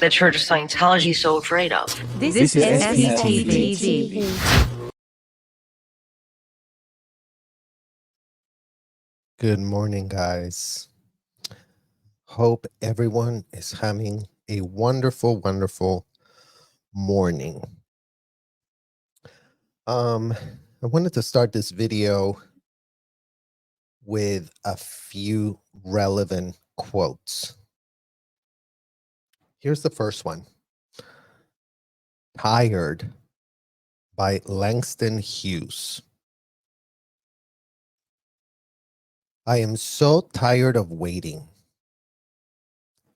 the Church of Scientology is so afraid of. This is SPTV. Good morning, guys. Hope everyone is having a wonderful, wonderful morning. I wanted to start this video with a few relevant quotes. Here's the first one. Tired by Langston Hughes. I am so tired of waiting.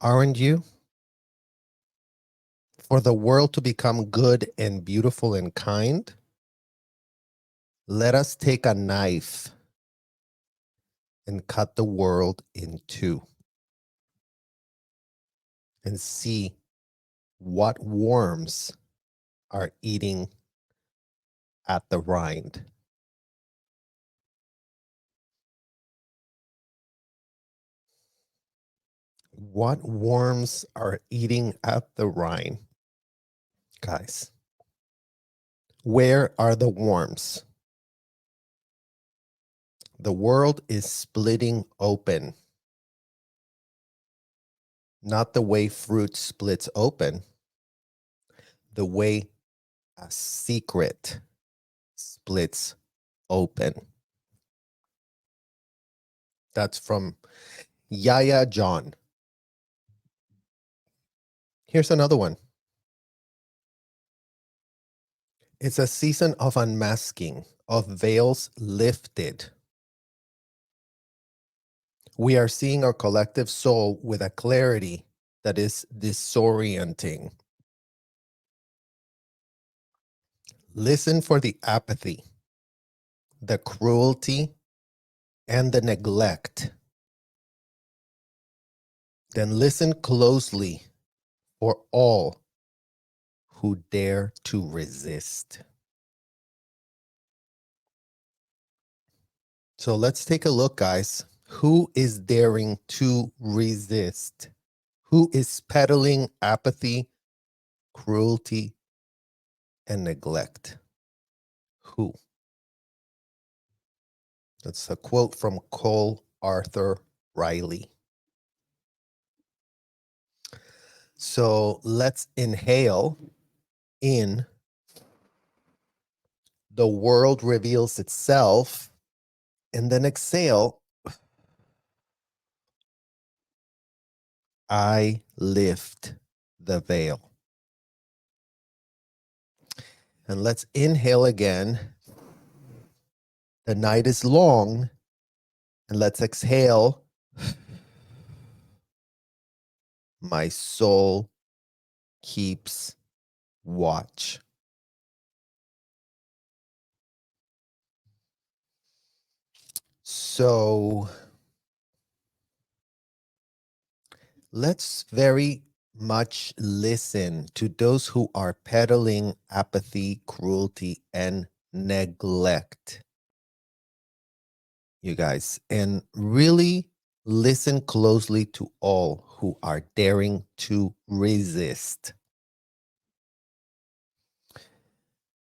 Aren't you? For the world to become good and beautiful and kind, let us take a knife and cut the world in two and see what worms are eating at the rind. What worms are eating at the rind, guys? Where are the worms? The world is splitting open. Not the way fruit splits open, the way a secret splits open. That's from Yaya John. Here's another one. It's a season of unmasking, of veils lifted. We are seeing our collective soul with a clarity that is disorienting. Listen for the apathy, the cruelty, and the neglect. Then listen closely for all who dare to resist. So let's take a look, guys. Who is daring to resist? Who is peddling apathy, cruelty, and neglect? Who? That's a quote from Cole Arthur Riley. So let's inhale in. The world reveals itself, and then exhale. I lift the veil. And let's inhale again. The night is long, and let's exhale. My soul keeps watch. So let's very much listen to those who are peddling apathy, cruelty, and neglect. You guys, and really listen closely to all who are daring to resist.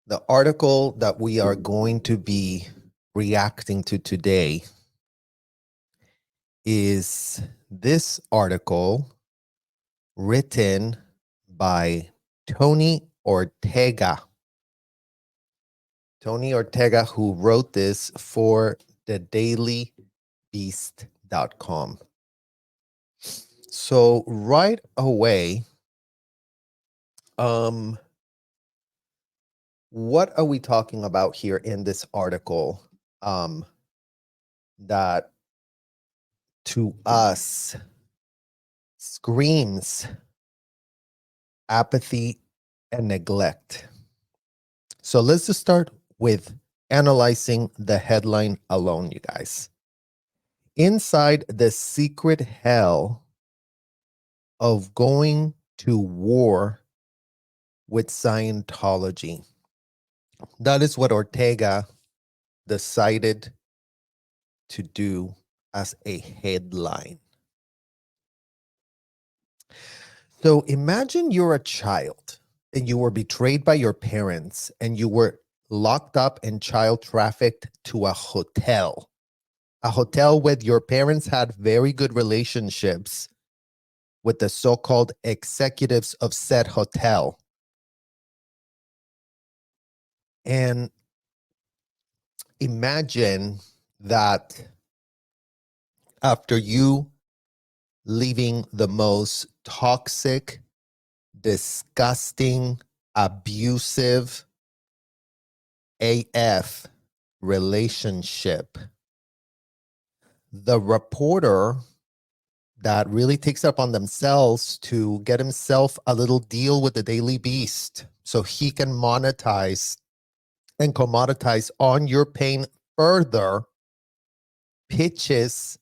The article that we are going to be reacting to today is this article written by Tony Ortega. Tony Ortega, who wrote this for the dailybeast.com. So right away, what are we talking about here in this article that to us screams apathy and neglect? So let's just start with analyzing the headline alone, you guys. Inside the secret hell of going to war with Scientology. That is what Ortega decided to do as a headline. So imagine you're a child and you were betrayed by your parents and you were locked up and child trafficked to a hotel where your parents had very good relationships with the so-called executives of said hotel. And imagine that after you leaving the most toxic, disgusting, abusive AF relationship, the reporter that really takes it upon themselves to get himself a little deal with the Daily Beast so he can monetize and commoditize on your pain further, pitches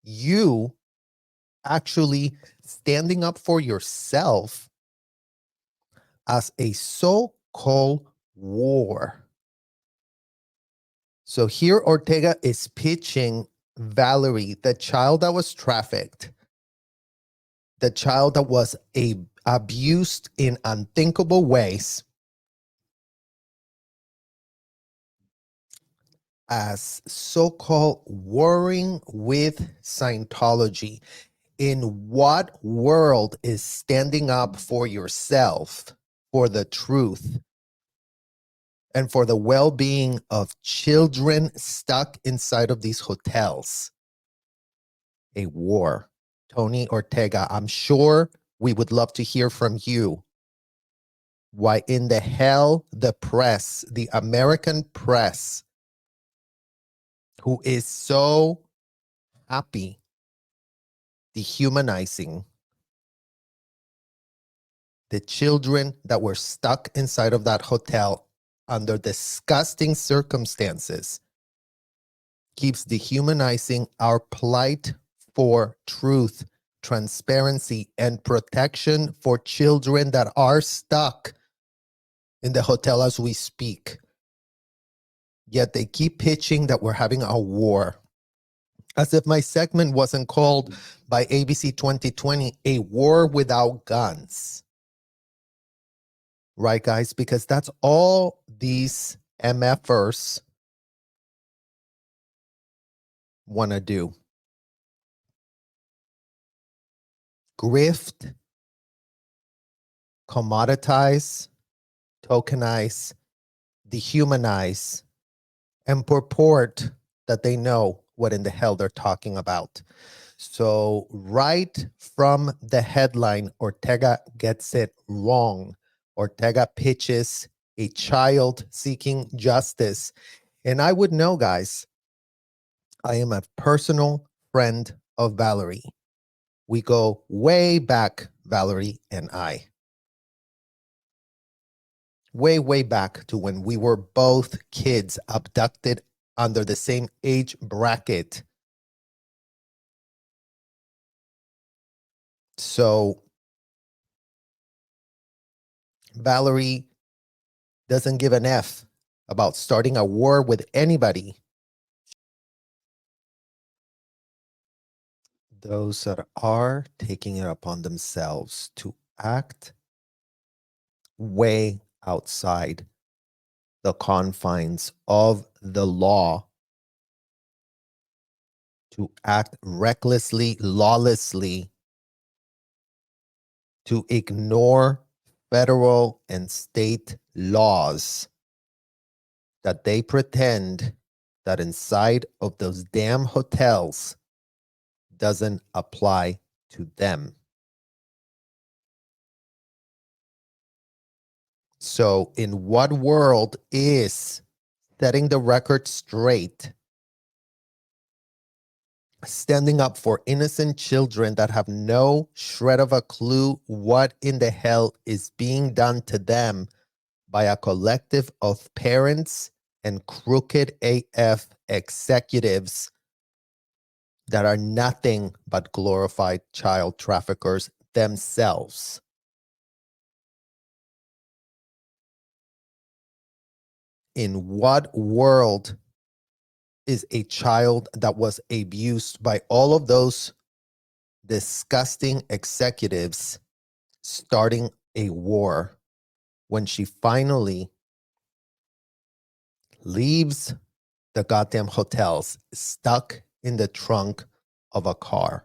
you actually standing up for yourself as a so-called war. So here Ortega is pitching Valerie, the child that was trafficked, the child that was abused in unthinkable ways, as so-called warring with Scientology. In what world is standing up for yourself, for the truth, and for the well-being of children stuck inside of these hotels? A war. Tony Ortega, I'm sure we would love to hear from you. Why in the hell the press, the American press, who is so happy dehumanizing the children that were stuck inside of that hotel under disgusting circumstances, keeps dehumanizing our plight for truth, transparency, and protection for children that are stuck in the hotel as we speak. Yet they keep pitching that we're having a war. As if my segment wasn't called by ABC 2020, A War Without Guns. Right, guys? Because that's all these MFers want to do. Grift, commoditize, tokenize, dehumanize, and purport that they know what in the hell they're talking about. So right from the headline, Ortega gets it wrong. Ortega pitches a child seeking justice. And I would know, guys, I am a personal friend of Valerie. We go way back, Valerie and I. Way back to when we were both kids abducted under the same age bracket. So Valerie doesn't give an F about starting a war with anybody. Those that are taking it upon themselves to act way outside the confines of the law, to act recklessly, lawlessly, to ignore federal and state laws that they pretend that inside of those damn hotels doesn't apply to them. So in what world is setting the record straight, standing up for innocent children that have no shred of a clue what in the hell is being done to them by a collective of parents and crooked AF executives that are nothing but glorified child traffickers themselves? In what world is a child that was abused by all of those disgusting executives starting a war when she finally leaves the goddamn hotels stuck in the trunk of a car.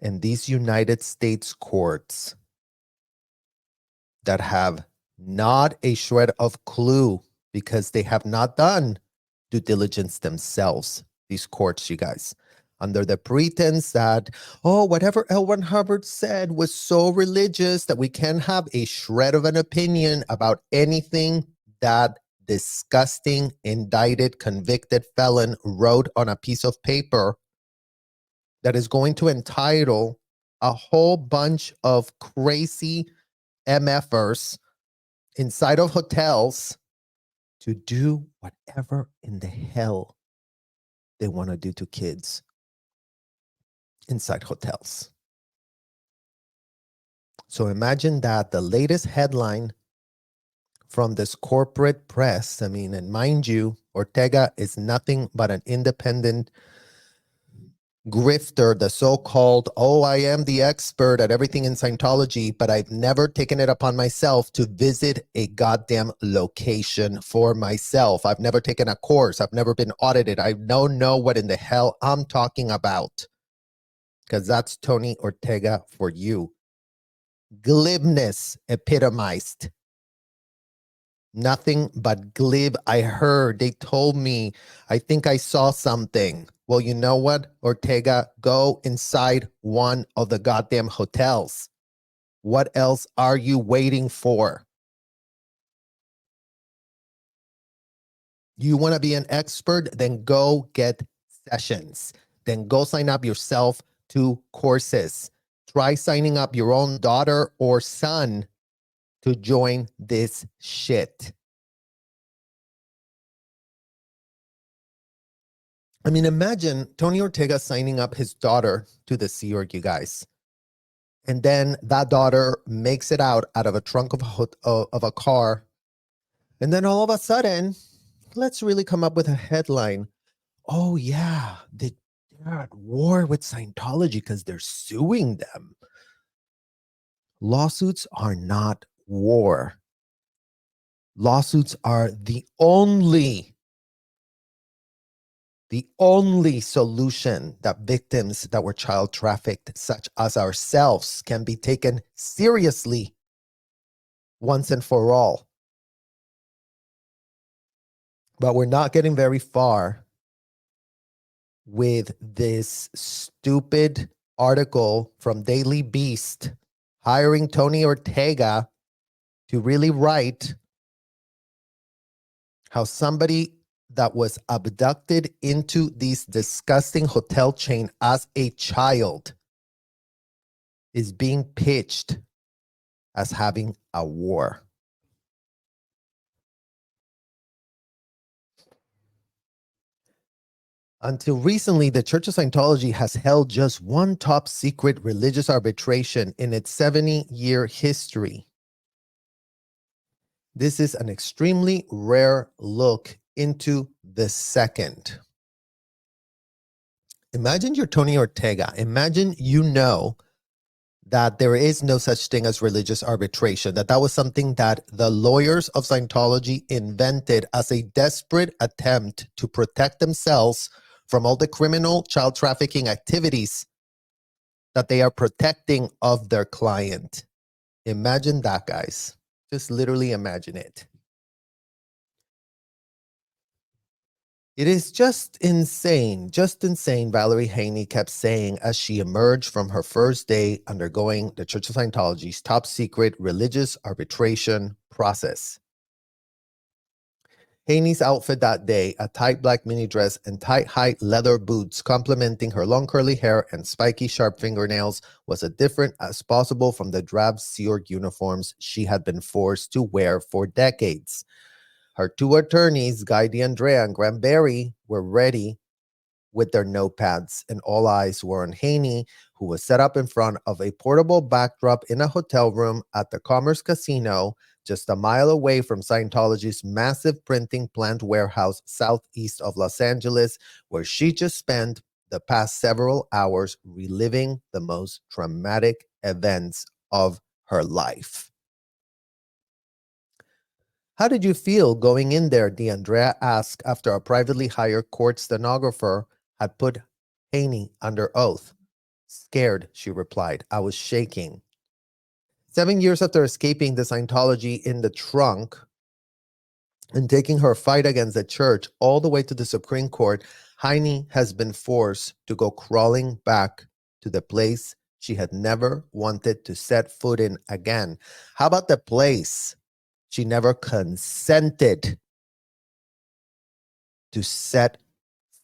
And these United States courts that have not a shred of clue because they have not done due diligence themselves, these courts, you guys, under the pretense that, oh, whatever L. Ron Hubbard said was so religious that we can't have a shred of an opinion about anything that disgusting, indicted, convicted felon wrote on a piece of paper that is going to entitle a whole bunch of crazy MFers inside of hotels to do whatever in the hell they want to do to kids inside hotels. So imagine that the latest headline from this corporate press, I mean, and mind you, Ortega is nothing but an independent grifter, the so-called, oh, I am the expert at everything in Scientology, but I've never taken it upon myself to visit a goddamn location for myself. I've never taken a course. I've never been audited. I don't know what in the hell I'm talking about. Because that's Tony Ortega for you. Glibness epitomized. Nothing but glib. I heard, they told me, I think I saw something. Well, you know what, Ortega, go inside one of the goddamn hotels. What else are you waiting for? You want to be an expert? Then go get sessions. Then go sign up yourself to courses. Try signing up your own daughter or son to join this shit. I mean, imagine Tony Ortega signing up his daughter to the Sea Org, you guys. And then that daughter makes it out of a trunk of a car. And then all of a sudden, let's really come up with a headline. Oh, yeah, they're at war with Scientology because they're suing them. Lawsuits are not war. Lawsuits are the only solution that victims that were child trafficked, such as ourselves, can be taken seriously once and for all. But we're not getting very far with this stupid article from Daily Beast hiring Tony Ortega to really write how somebody that was abducted into this disgusting hotel chain as a child is being pitched as having a war. Until recently, the Church of Scientology has held just one top secret religious arbitration in its 70-year history. This is an extremely rare look into the second. Imagine you're Tony Ortega. Imagine you know that there is no such thing as religious arbitration, that was something that the lawyers of Scientology invented as a desperate attempt to protect themselves from all the criminal child trafficking activities that they are protecting of their client. Imagine that, guys. Just literally imagine it. It is just insane, Valery Haney kept saying as she emerged from her first day undergoing the Church of Scientology's top secret religious arbitration process. Haney's outfit that day, a tight black mini dress and tight high leather boots complementing her long curly hair and spiky sharp fingernails, was as different as possible from the drab Sea Org uniforms she had been forced to wear for decades. Her two attorneys, Guy D'Andrea and Graham Barry, were ready with their notepads, and all eyes were on Haney, who was set up in front of a portable backdrop in a hotel room at the Commerce Casino, just a mile away from Scientology's massive printing plant warehouse southeast of Los Angeles, where she just spent the past several hours reliving the most traumatic events of her life. How did you feel going in there? DeAndrea asked after a privately hired court stenographer had put Haney under oath. Scared, she replied. I was shaking. 7 years after escaping the Scientology in the trunk and taking her fight against the church all the way to the Supreme Court, Haney has been forced to go crawling back to the place she had never wanted to set foot in again. How about the place she never consented to set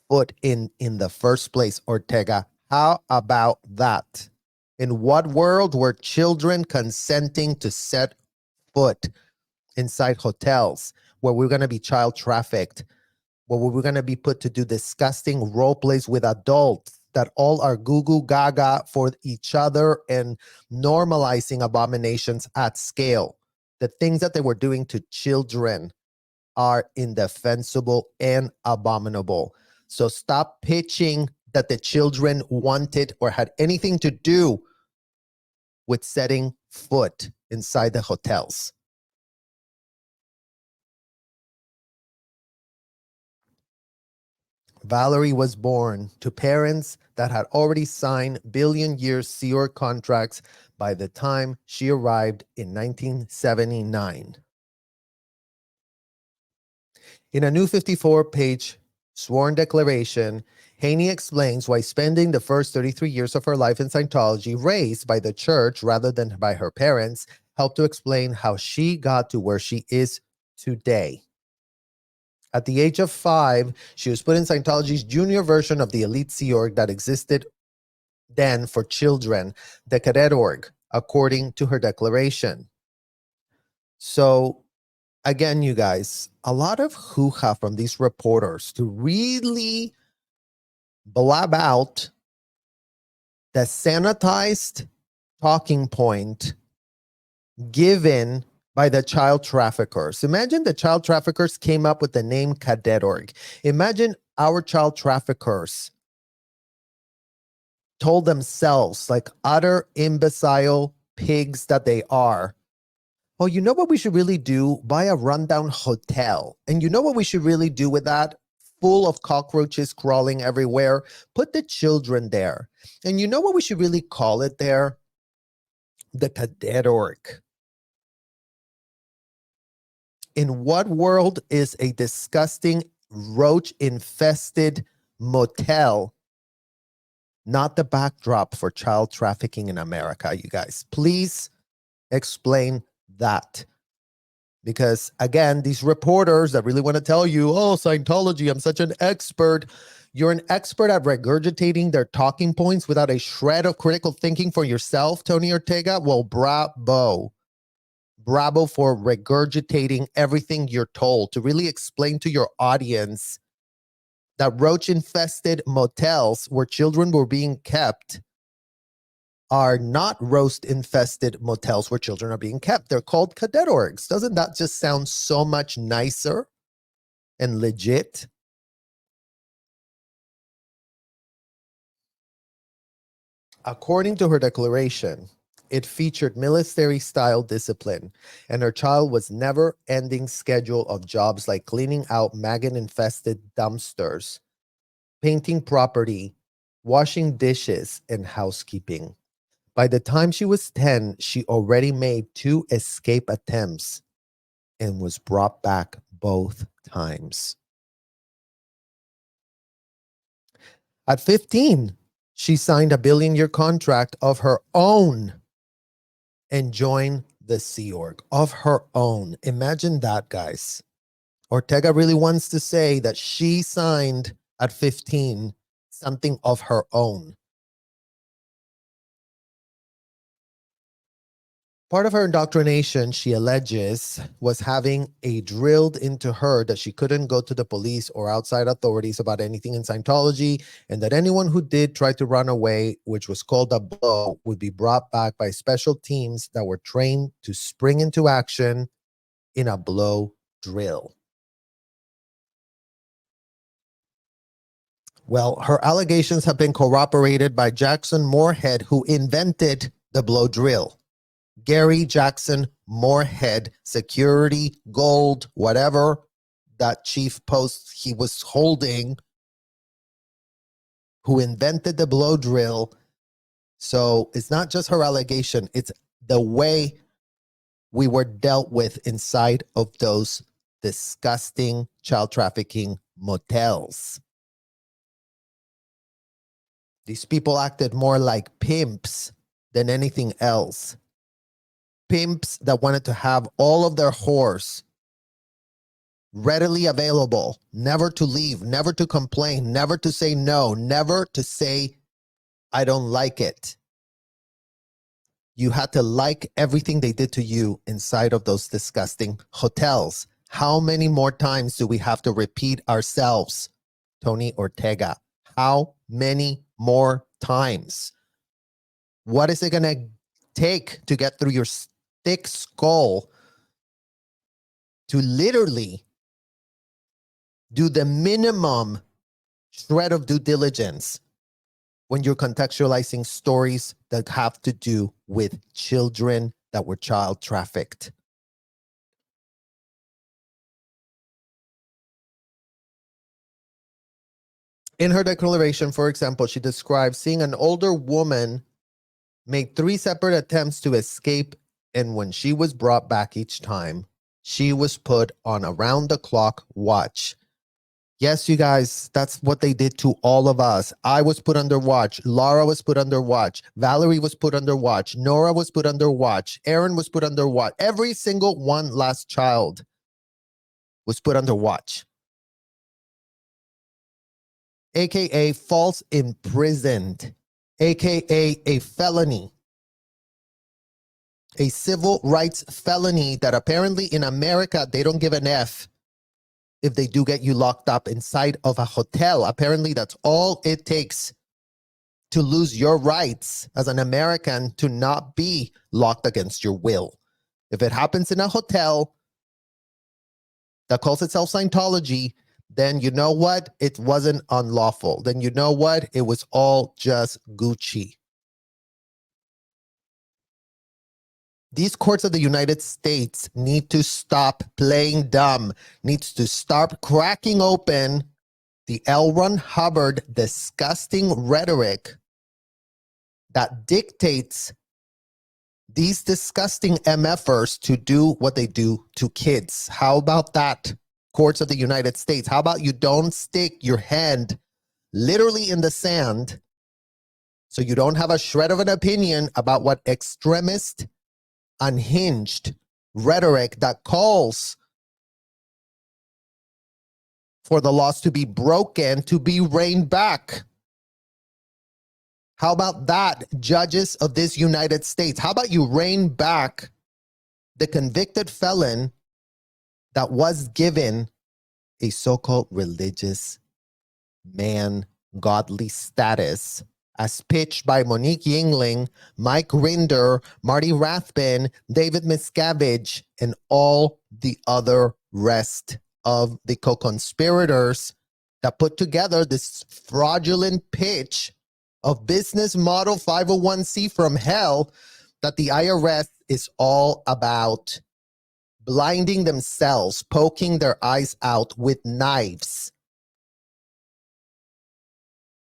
foot in the first place, Ortega? How about that? In what world were children consenting to set foot inside hotels where we're going to be child trafficked, where we're going to be put to do disgusting role plays with adults that all are goo goo gaga for each other and normalizing abominations at scale? The things that they were doing to children are indefensible and abominable. So stop pitching that the children wanted or had anything to do with setting foot inside the hotels. Valerie was born to parents that had already signed billion-year Sea Org contracts by the time she arrived in 1979. In a new 54-page sworn declaration, Haney explains why spending the first 33 years of her life in Scientology, raised by the church rather than by her parents, helped to explain how she got to where she is today. At the age of 5, she was put in Scientology's junior version of the elite Sea Org that existed then for children, the Cadet Org, according to her declaration. So, again, you guys, a lot of hoo-ha from these reporters to really blab out the sanitized talking point given by the child traffickers. Imagine the child traffickers came up with the name Cadet Org. Imagine our child traffickers told themselves, like utter imbecile pigs that they are, oh, you know what we should really do? Buy a rundown hotel. And you know what we should really do with that? Full of cockroaches crawling everywhere. Put the children there. And you know what we should really call it there? The Cadet Org. In what world is a disgusting roach-infested motel not the backdrop for child trafficking in America, you guys? Please explain that. Because again, these reporters that really want to tell you, oh, Scientology, I'm such an expert. You're an expert at regurgitating their talking points without a shred of critical thinking for yourself, Tony Ortega. Well, bravo. Bravo for regurgitating everything you're told, to really explain to your audience that roach-infested motels where children were being kept are not roast-infested motels where children are being kept. They're called Cadet Orgs. Doesn't that just sound so much nicer and legit? According to her declaration, it featured military-style discipline, and her child was never-ending schedule of jobs like cleaning out maggot-infested dumpsters, painting property, washing dishes, and housekeeping. By the time she was 10, she already made 2 escape attempts and was brought back both times. At 15, she signed a billion-year contract of her own and joined the Sea Org of her own. Imagine that, guys. Ortega really wants to say that she signed at 15 something of her own. Part of her indoctrination, she alleges, was having a drilled into her that she couldn't go to the police or outside authorities about anything in Scientology, and that anyone who did try to run away, which was called a blow, would be brought back by special teams that were trained to spring into action in a blow drill. Well, her allegations have been corroborated by Jackson Moorhead, who invented the blow drill. Gary Jackson Moorhead, security, gold, whatever that chief post he was holding, who invented the blow drill. So it's not just her allegation, it's the way we were dealt with inside of those disgusting child trafficking motels. These people acted more like pimps than anything else. Pimps that wanted to have all of their whores readily available, never to leave, never to complain, never to say no, never to say, I don't like it. You had to like everything they did to you inside of those disgusting hotels. How many more times do we have to repeat ourselves, Tony Ortega? How many more times? What is it going to take to get through your thick skull to literally do the minimum shred of due diligence when you're contextualizing stories that have to do with children that were child trafficked? In her declaration, for example, she describes seeing an older woman make 3 separate attempts to escape, and when she was brought back each time, she was put on around-the-clock watch. Yes, you guys, that's what they did to all of us. I was put under watch. Laura was put under watch. Valerie was put under watch. Nora was put under watch. Aaron was put under watch. Every single one last child was put under watch. AKA false imprisoned. AKA a felony. A civil rights felony that apparently in America, they don't give an F if they do get you locked up inside of a hotel. Apparently, that's all it takes to lose your rights as an American to not be locked against your will. If it happens in a hotel that calls itself Scientology, then you know what? It wasn't unlawful. Then you know what? It was all just Gucci. These courts of the United States need to stop playing dumb, needs to start cracking open the L. Ron Hubbard disgusting rhetoric that dictates these disgusting MFers to do what they do to kids. How about that, courts of the United States? How about you don't stick your hand literally in the sand so you don't have a shred of an opinion about what extremist, unhinged rhetoric that calls for the laws to be broken, to be reined back. How about that, judges of this United States? How about you rein back the convicted felon that was given a so-called religious man, godly status, as pitched by Monique Yingling, Mike Rinder, Marty Rathbun, David Miscavige, and all the other rest of the co-conspirators that put together this fraudulent pitch of business model 501c from hell that the IRS is all about blinding themselves, poking their eyes out with knives.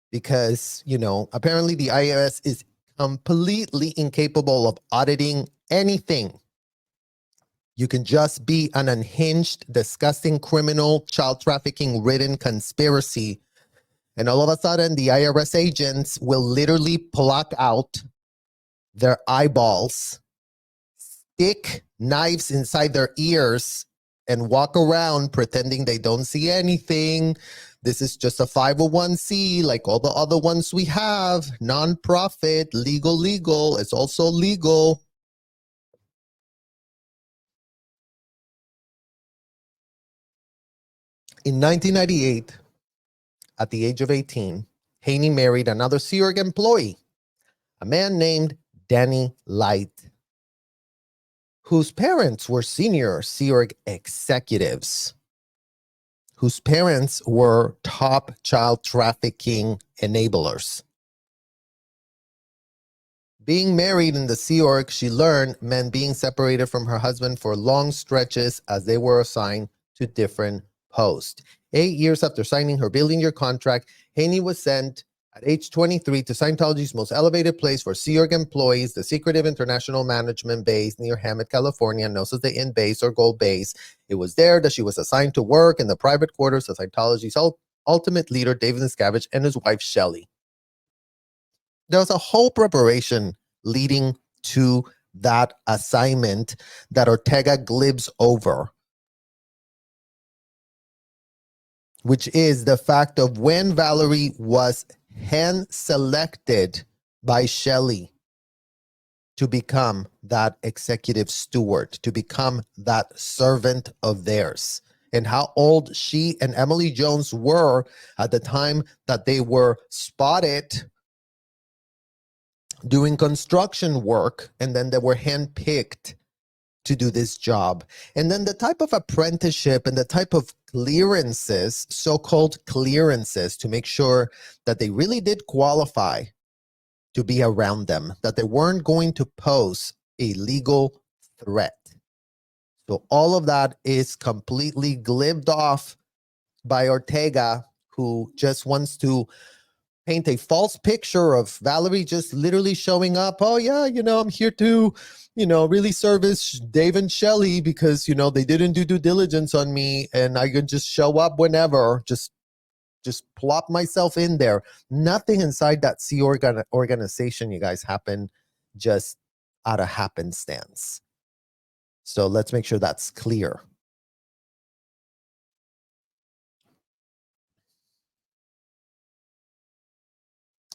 Because, you know, apparently the IRS is completely incapable of auditing anything. You can just be an unhinged, disgusting criminal, child trafficking ridden conspiracy. And all of a sudden, the IRS agents will literally pluck out their eyeballs, stick knives inside their ears, and walk around pretending they don't see anything. This is just a 501c like all the other ones we have. Non-profit, legal. It's also legal. In 1998, at the age of 18, Haney married another Sea Org employee, a man named Danny Light, whose parents were senior Sea Org executives. whose parents were top child trafficking enablers. Being married in the Sea Org, she learned, meant being separated from her husband for long stretches as they were assigned to different posts. 8 years after signing her billion-year contract, Haney was sent at age 23 to Scientology's most elevated place for Sea Org employees, the secretive international management base near Hammett, California, known as the Inn Base or Gold Base. It was there that she was assigned to work in the private quarters of Scientology's ultimate leader, David Miscavige, and his wife, Shelley. There was a whole preparation leading to that assignment that Ortega glibs over, which is the fact of when Valerie was hand-selected by Shelley to become that executive steward, to become that servant of theirs, and how old she and Emily Jones were at the time that they were spotted doing construction work, and then they were handpicked to do this job. And then the type of apprenticeship and the type of clearances, so-called clearances, to make sure that they really did qualify to be around them, that they weren't going to pose a legal threat. So all of that is completely glibbed off by Ortega, who just wants to paint a false picture of Valerie just literally showing up. Oh yeah, I'm here to, really service Dave and Shelley because, they didn't do due diligence on me and I could just show up whenever, just plop myself in there. Nothing inside that Sea organization, you guys, happened just out of happenstance. So let's make sure that's clear.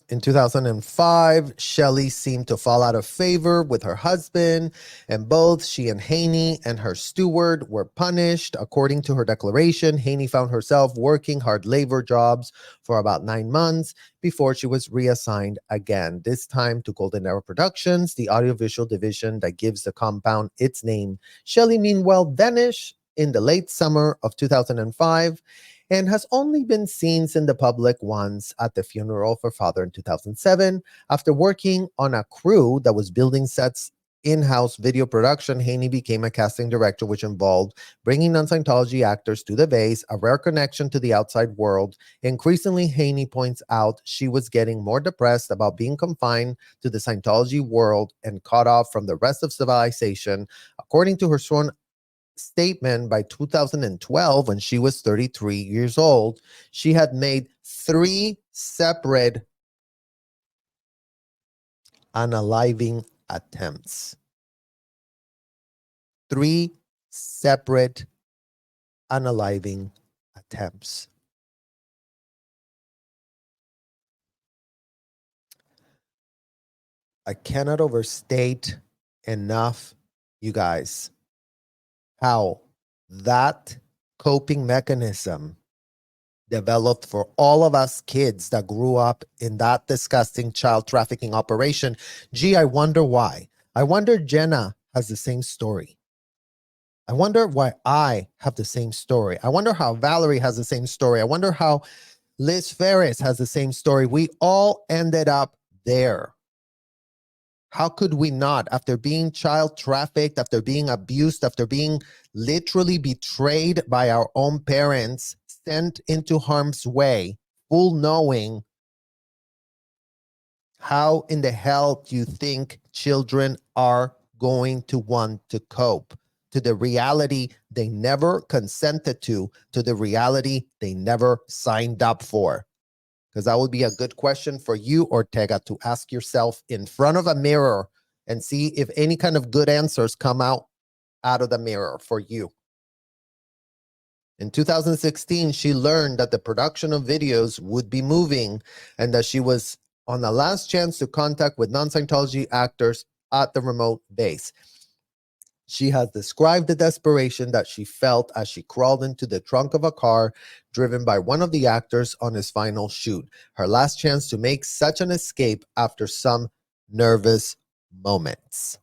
In 2005, Shelley seemed to fall out of favor with her husband, and both she and Haney and her steward were punished. According to her declaration, Haney found herself working hard labor jobs for about 9 months before she was reassigned again, this time to Golden Era Productions, the audiovisual division that gives the compound its name. Shelley, meanwhile, vanished in the late summer of 2005. And has only been seen in the public once at the funeral of her father in 2007. After working on a crew that was building sets in-house video production, Haney became a casting director, which involved bringing non-Scientology actors to the base, a rare connection to the outside world. Increasingly, Haney points out she was getting more depressed about being confined to the Scientology world and cut off from the rest of civilization. According to her sworn statement, by 2012, when she was 33 years old, she had made 3 separate unaliving attempts. 3 separate unaliving attempts. I cannot overstate enough, you guys, how that coping mechanism developed for all of us kids that grew up in that disgusting child trafficking operation. Gee, I wonder why. I wonder Jenna has the same story. I wonder why I have the same story. I wonder how Valerie has the same story. I wonder how Liz Ferris has the same story. We all ended up there. How could we not, after being child trafficked, after being abused, after being literally betrayed by our own parents, sent into harm's way, full knowing, how in the hell do you think children are going to want to cope to the reality they never consented to the reality they never signed up for? Because that would be a good question for you, Ortega, to ask yourself in front of a mirror and see if any kind of good answers come out of the mirror for you. In 2016, she learned that the production of videos would be moving and that she was on the last chance to contact with non-Scientology actors at the remote base. She has described the desperation that she felt as she crawled into the trunk of a car driven by one of the actors on his final shoot, her last chance to make such an escape after some nervous moments.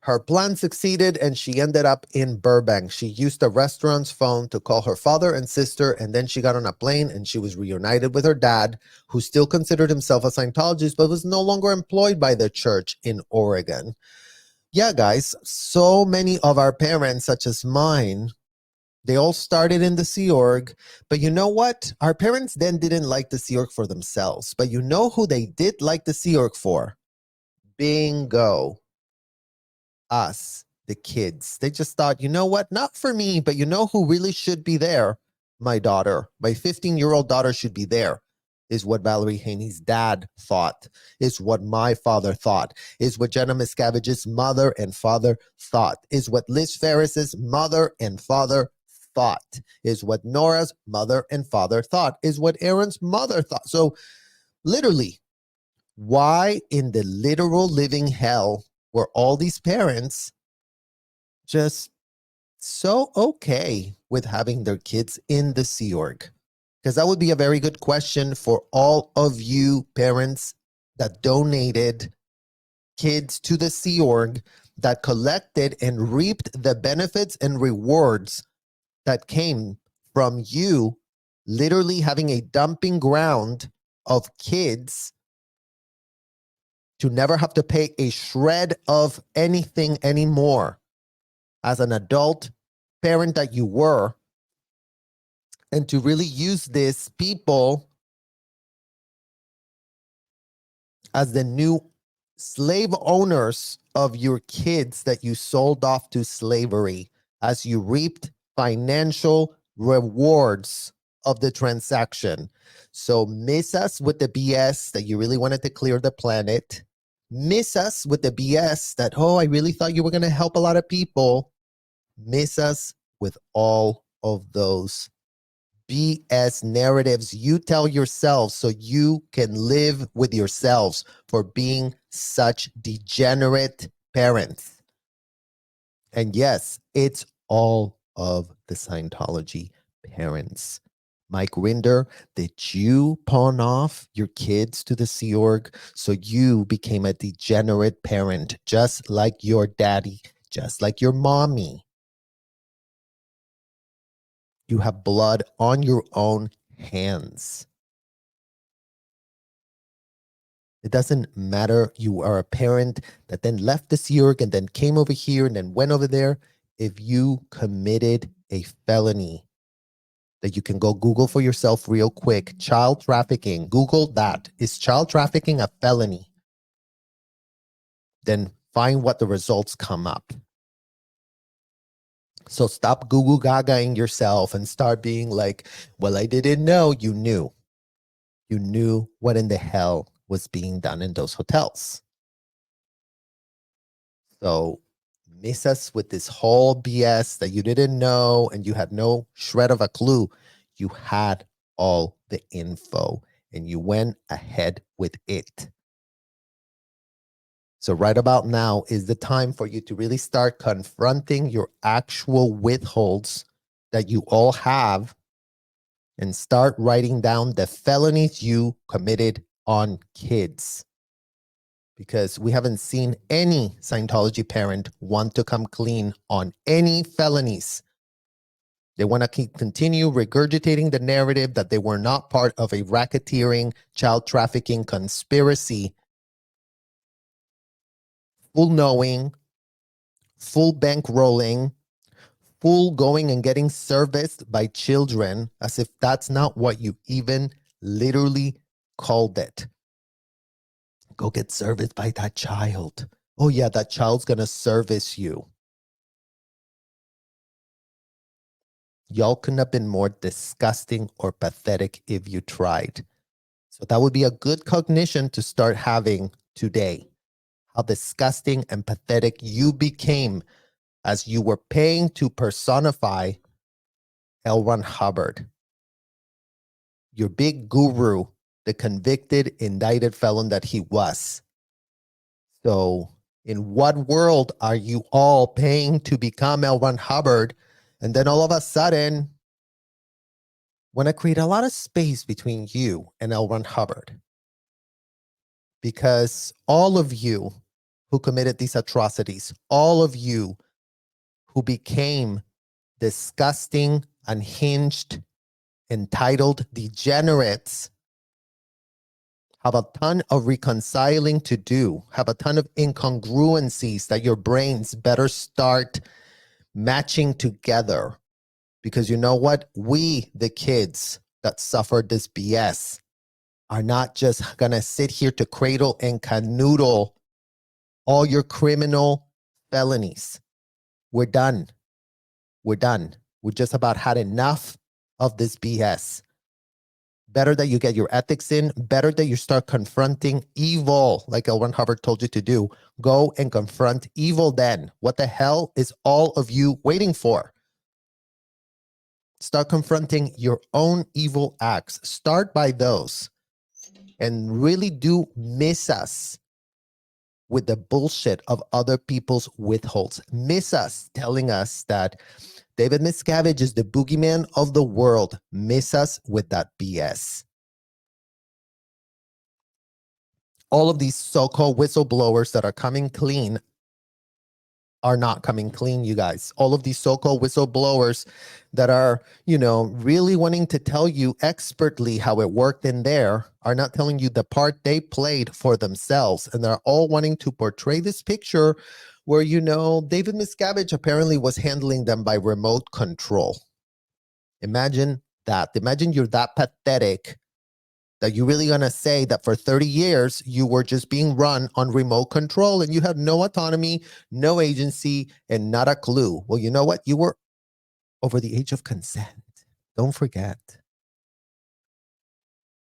Her plan succeeded and she ended up in Burbank. She used a restaurant's phone to call her father and sister, and then she got on a plane and she was reunited with her dad, who still considered himself a Scientologist but was no longer employed by the church in Oregon. Yeah, guys, so many of our parents, such as mine, they all started in the Sea Org, but you know what? Our parents then didn't like the Sea Org for themselves, but you know who they did like the Sea Org for? Bingo. Us, the kids. They just thought, you know what? Not for me, but you know who really should be there? My daughter. My 15-year-old daughter should be there, is what Valery Haney's dad thought, is what my father thought, is what Jenna Miscavige's mother and father thought, is what Liz Ferris's mother and father thought, is what Nora's mother and father thought, is what Aaron's mother thought. So literally, why in the literal living hell were all these parents just so okay with having their kids in the Sea Org? Because that would be a very good question for all of you parents that donated kids to the Sea Org, that collected and reaped the benefits and rewards that came from you literally having a dumping ground of kids to never have to pay a shred of anything anymore as an adult parent that you were, and to really use these people as the new slave owners of your kids that you sold off to slavery, as you reaped financial rewards of the transaction. So miss us with the BS that you really wanted to clear the planet. Miss us with the BS that, oh, I really thought you were going to help a lot of people. Miss us with all of those BS narratives you tell yourselves so you can live with yourselves for being such degenerate parents. And yes, it's all of the Scientology parents. Mike Rinder, did you pawn off your kids to the Sea Org so you became a degenerate parent, just like your daddy, just like your mommy? You have blood on your own hands. It doesn't matter. You are a parent that then left the Sea Org and then came over here and then went over there. If you committed a felony, that you can go Google for yourself real quick, child trafficking, Google that. Is child trafficking a felony? Then find what the results come up. So stop Google Gagaing yourself and start being like, well, I didn't know. You knew. You knew what in the hell was being done in those hotels. So miss us with this whole BS that you didn't know and you had no shred of a clue. You had all the info and you went ahead with it. So right about now is the time for you to really start confronting your actual withholds that you all have and start writing down the felonies you committed on kids. Because we haven't seen any Scientology parent want to come clean on any felonies. They want to continue regurgitating the narrative that they were not part of a racketeering, child trafficking conspiracy. Full knowing, full bankrolling, full going and getting serviced by children, as if that's not what you even literally called it. Go get serviced by that child. Oh yeah, that child's gonna service you. Y'all couldn't have been more disgusting or pathetic if you tried. So that would be a good cognition to start having today. How disgusting and pathetic you became as you were paying to personify L. Ron Hubbard, your big guru, the convicted, indicted felon that he was. So in what world are you all paying to become L. Ron Hubbard, and then all of a sudden want to create a lot of space between you and L. Ron Hubbard? Because all of you who committed these atrocities, all of you who became disgusting, unhinged, entitled degenerates, have a ton of reconciling to do, have a ton of incongruencies that your brains better start matching together. Because you know what? We, the kids that suffered this BS, are not just going to sit here to cradle and canoodle all your criminal felonies. We're done. We're done. We just about had enough of this BS. Better that you get your ethics in. Better that you start confronting evil, like L. Ron Hubbard told you to do. Go and confront evil then. What the hell is all of you waiting for? Start confronting your own evil acts. Start by those. And really do miss us with the bullshit of other people's withholds. Miss us telling us that David Miscavige is the boogeyman of the world. Miss us with that BS. All of these so-called whistleblowers that are coming clean are not coming clean, you guys. All of these so-called whistleblowers that are, really wanting to tell you expertly how it worked in there are not telling you the part they played for themselves. And they're all wanting to portray this picture where, David Miscavige apparently was handling them by remote control. Imagine that. Imagine you're that pathetic that you're really going to say that for 30 years, you were just being run on remote control and you had no autonomy, no agency, and not a clue. Well, you know what? You were over the age of consent. Don't forget.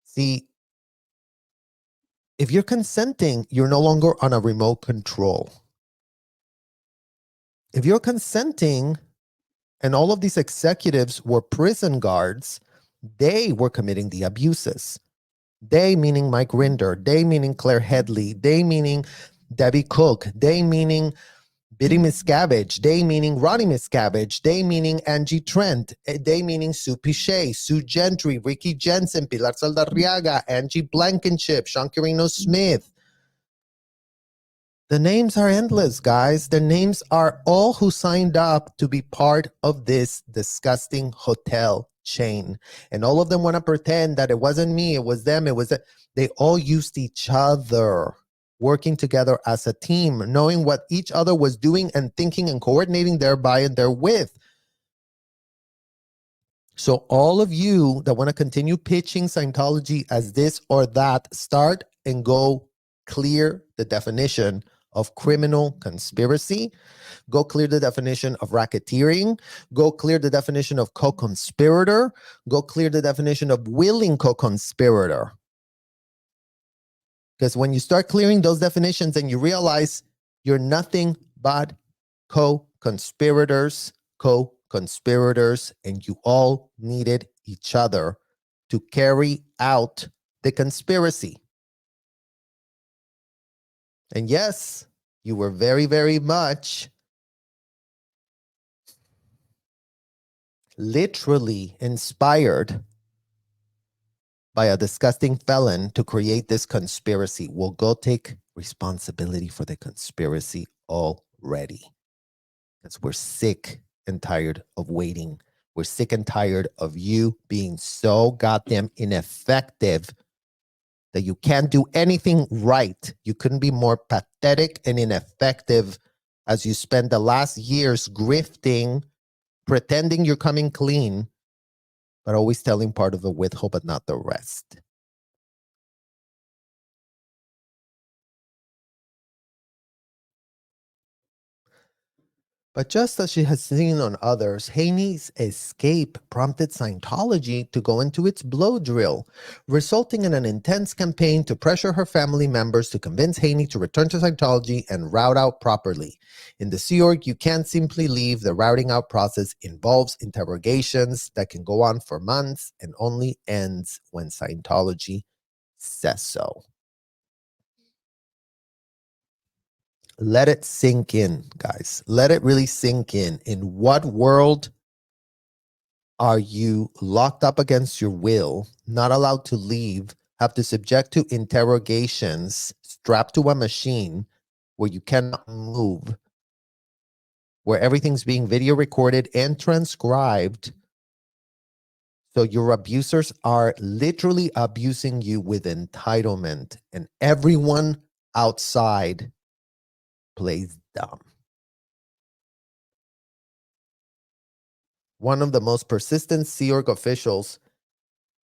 See, if you're consenting, you're no longer on a remote control. If you're consenting and all of these executives were prison guards, they were committing the abuses. They meaning Mike Rinder, they meaning Claire Headley, they meaning Debbie Cook, they meaning Biddy Miscavige, they meaning Ronnie Miscavige, they meaning Angie Trent, they meaning Sue Pichet, Sue Gentry, Ricky Jensen, Pilar Saldarriaga, Angie Blankenship, Sean Quirino Smith. The names are endless, guys. The names are all who signed up to be part of this disgusting hotel chain. And all of them want to pretend that it wasn't me, it was them, they all used each other, working together as a team, knowing what each other was doing and thinking and coordinating thereby and therewith. So all of you that want to continue pitching Scientology as this or that, start and go clear the definition of criminal conspiracy. Go clear the definition of racketeering. Go clear the definition of co-conspirator. Go clear the definition of willing co-conspirator. Because when you start clearing those definitions and you realize you're nothing but co-conspirators, and you all needed each other to carry out the conspiracy. And yes, you were very, very much literally inspired by a disgusting felon to create this conspiracy. We'll go take responsibility for the conspiracy already. Because we're sick and tired of waiting. We're sick and tired of you being so goddamn ineffective that you can't do anything right. You couldn't be more pathetic and ineffective as you spend the last years grifting, pretending you're coming clean, but always telling part of the withhold, but not the rest. But just as she has seen on others, Haney's escape prompted Scientology to go into its blow drill, resulting in an intense campaign to pressure her family members to convince Haney to return to Scientology and route out properly. In the Sea Org, you can't simply leave. The routing out process involves interrogations that can go on for months and only ends when Scientology says so. Let it sink in, guys. Let it really sink in. In what world are you locked up against your will, not allowed to leave, have to subject to interrogations, strapped to a machine, where you cannot move, where everything's being video recorded and transcribed. So your abusers are literally abusing you with entitlement, and everyone outside plays dumb. One of the most persistent Sea Org officials,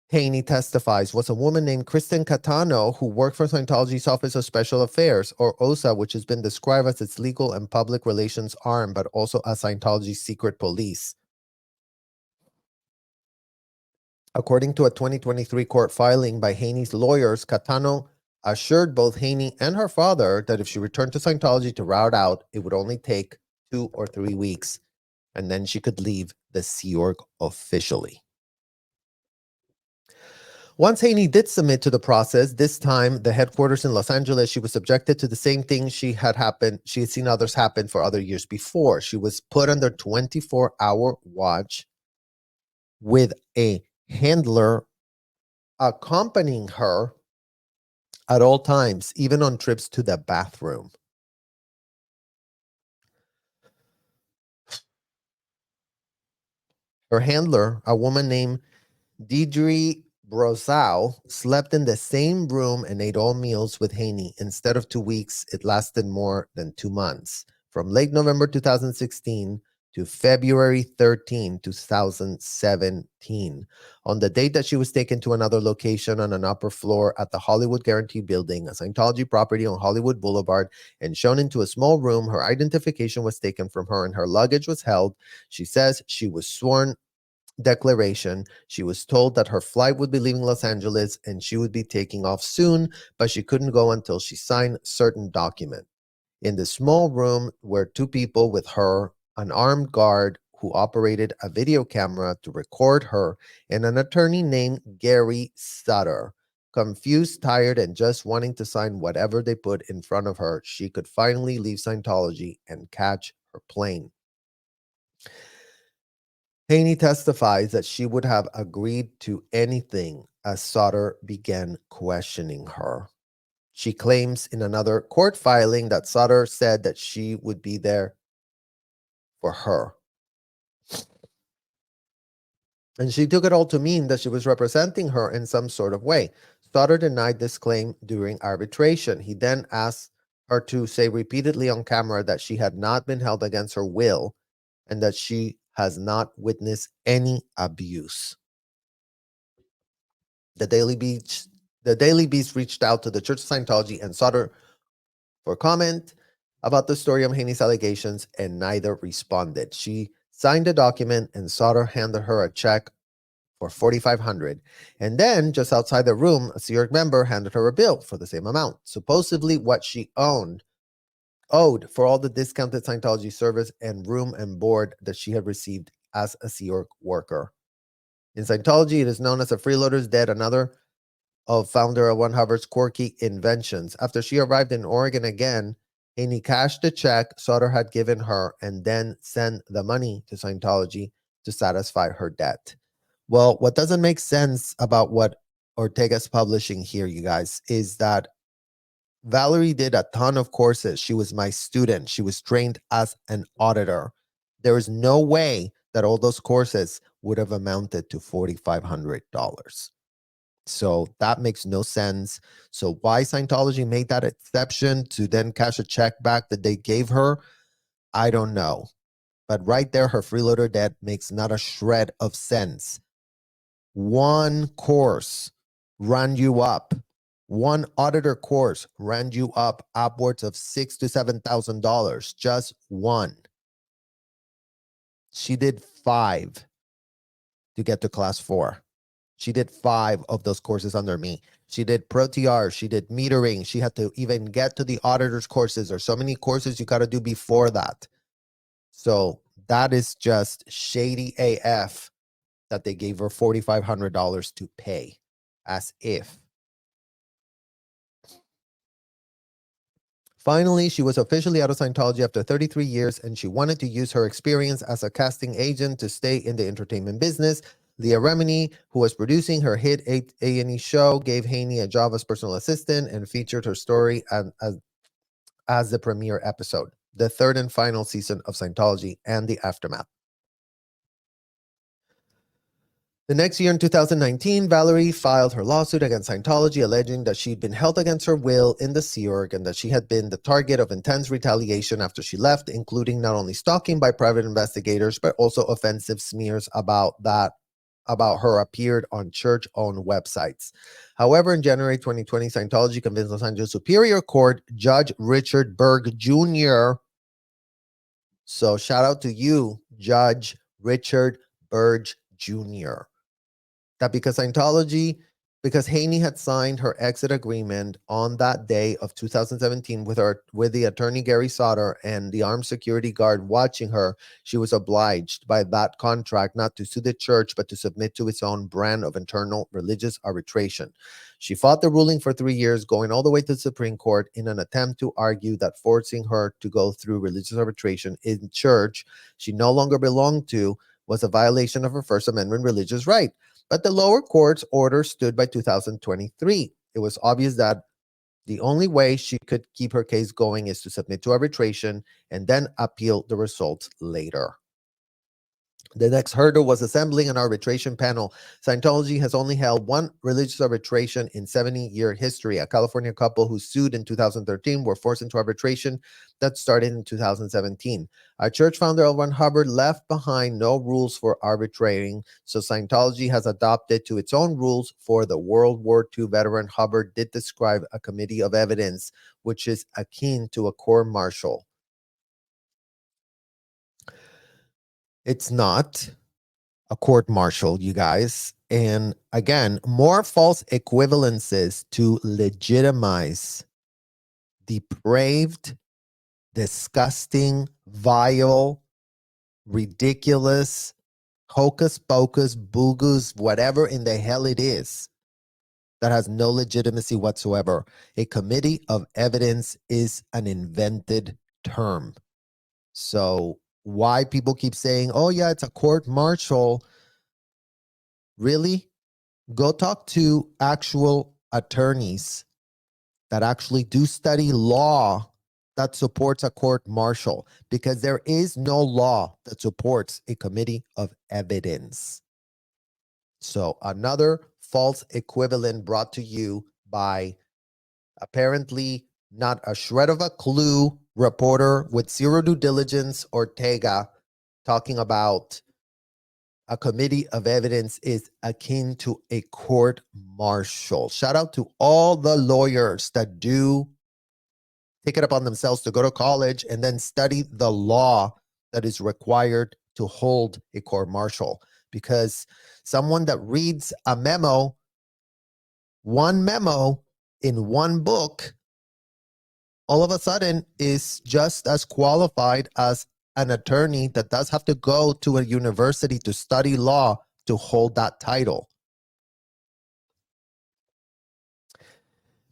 Haney testifies, was a woman named Kristen Catano who worked for Scientology's Office of Special Affairs, or OSA, which has been described as its legal and public relations arm, but also as Scientology's secret police. According to a 2023 court filing by Haney's lawyers, Catano assured both Haney and her father that if she returned to Scientology to route out, it would only take 2 or 3 weeks, and then she could leave the Sea Org officially. Once Haney did submit to the process, this time the headquarters in Los Angeles, she was subjected to the same thing she had seen others happen for other years before. She was put under 24-hour watch with a handler accompanying her at all times, even on trips to the bathroom. Her handler, a woman named Deidre Brosau, slept in the same room and ate all meals with Haney. Instead of 2 weeks, it lasted more than 2 months. From late November 2016 to February 13, 2017. On the date that she was taken to another location on an upper floor at the Hollywood Guarantee Building, a Scientology property on Hollywood Boulevard, and shown into a small room, her identification was taken from her and her luggage was held. She says she was sworn declaration. She was told that her flight would be leaving Los Angeles and she would be taking off soon, but she couldn't go until she signed certain document. In the small room were 2 people with her, an armed guard who operated a video camera to record her, and an attorney named Gary Sutter. Confused, tired, and just wanting to sign whatever they put in front of her, she could finally leave Scientology and catch her plane. Haney testifies that she would have agreed to anything as Sutter began questioning her. She claims in another court filing that Sutter said that she would be there for her. And she took it all to mean that she was representing her in some sort of way. Sutter denied this claim during arbitration. He then asked her to say repeatedly on camera that she had not been held against her will and that she has not witnessed any abuse. The Daily Beast reached out to the Church of Scientology and Sutter for comment about the story of Haney's allegations, and neither responded. She signed a document, and Sutter handed her a check for $4,500. And then, just outside the room, a Sea Org member handed her a bill for the same amount, supposedly what she owed for all the discounted Scientology service and room and board that she had received as a Sea Org worker. In Scientology, it is known as a freeloader's debt, another of founder of One Hubbard's quirky inventions. After she arrived in Oregon again, Haney cashed the check Sutter had given her and then sent the money to Scientology to satisfy her debt. Well, what doesn't make sense about what Ortega's publishing here, you guys, is that Valerie did a ton of courses. She was my student. She was trained as an auditor. There is no way that all those courses would have amounted to $4,500. So that makes no sense. So why Scientology made that exception to then cash a check back that they gave her, I don't know. But right there, her freeloader debt makes not a shred of sense. One course ran you up. One auditor course ran you up upwards of $6,000 to $7,000. Just one. She did 5 to get to class 4. She did 5 of those courses under me. She did Pro TR. She did metering. She had to even get to the auditor's courses. There's so many courses you got to do before that. So that is just shady AF that they gave her $4,500 to pay, as if. Finally, she was officially out of Scientology after 33 years, and she wanted to use her experience as a casting agent to stay in the entertainment business. Leah Remini, who was producing her hit A&E show, gave Haney a job as personal assistant and featured her story as the premiere episode, the third and final season of Scientology and the aftermath. The next year, in 2019, Valerie filed her lawsuit against Scientology, alleging that she'd been held against her will in the Sea Org and that she had been the target of intense retaliation after she left, including not only stalking by private investigators, but also offensive smears about her appeared on church-owned websites. However, in January 2020, Scientology convinced Los Angeles Superior Court Judge Richard Berg Jr. So shout out to you, Judge Richard Berg Jr. that because Haney had signed her exit agreement on that day of 2017 with the attorney Gary Sauter and the armed security guard watching her, she was obliged by that contract not to sue the church, but to submit to its own brand of internal religious arbitration. She fought the ruling for 3 years, going all the way to the Supreme Court in an attempt to argue that forcing her to go through religious arbitration in church she no longer belonged to was a violation of her First Amendment religious right. But the lower court's order stood by 2023. It was obvious that the only way she could keep her case going is to submit to arbitration and then appeal the results later. The next hurdle was assembling an arbitration panel. Scientology has only held one religious arbitration in 70-year history. A California couple who sued in 2013 were forced into arbitration that started in 2017. Our church founder, L. Ron Hubbard, left behind no rules for arbitrating, so Scientology has adopted to its own rules. For the World War II veteran, Hubbard did describe a committee of evidence, which is akin to a court-martial. It's not a court-martial, you guys. And again, more false equivalences to legitimize depraved, disgusting, vile, ridiculous, hocus pocus, boogus, whatever in the hell it is that has no legitimacy whatsoever. A committee of evidence is an invented term. So why people keep saying, oh yeah, it's a court-martial. Really? Go talk to actual attorneys that actually do study law that supports a court-martial, because there is no law that supports a committee of evidence. So another false equivalent brought to you by apparently not a shred of a clue reporter with zero due diligence, Ortega, talking about a committee of evidence is akin to a court-martial. Shout out to all the lawyers that do take it upon themselves to go to college and then study the law that is required to hold a court-martial. Because someone that reads a memo, one memo in one book, all of a sudden is just as qualified as an attorney that does have to go to a university to study law to hold that title.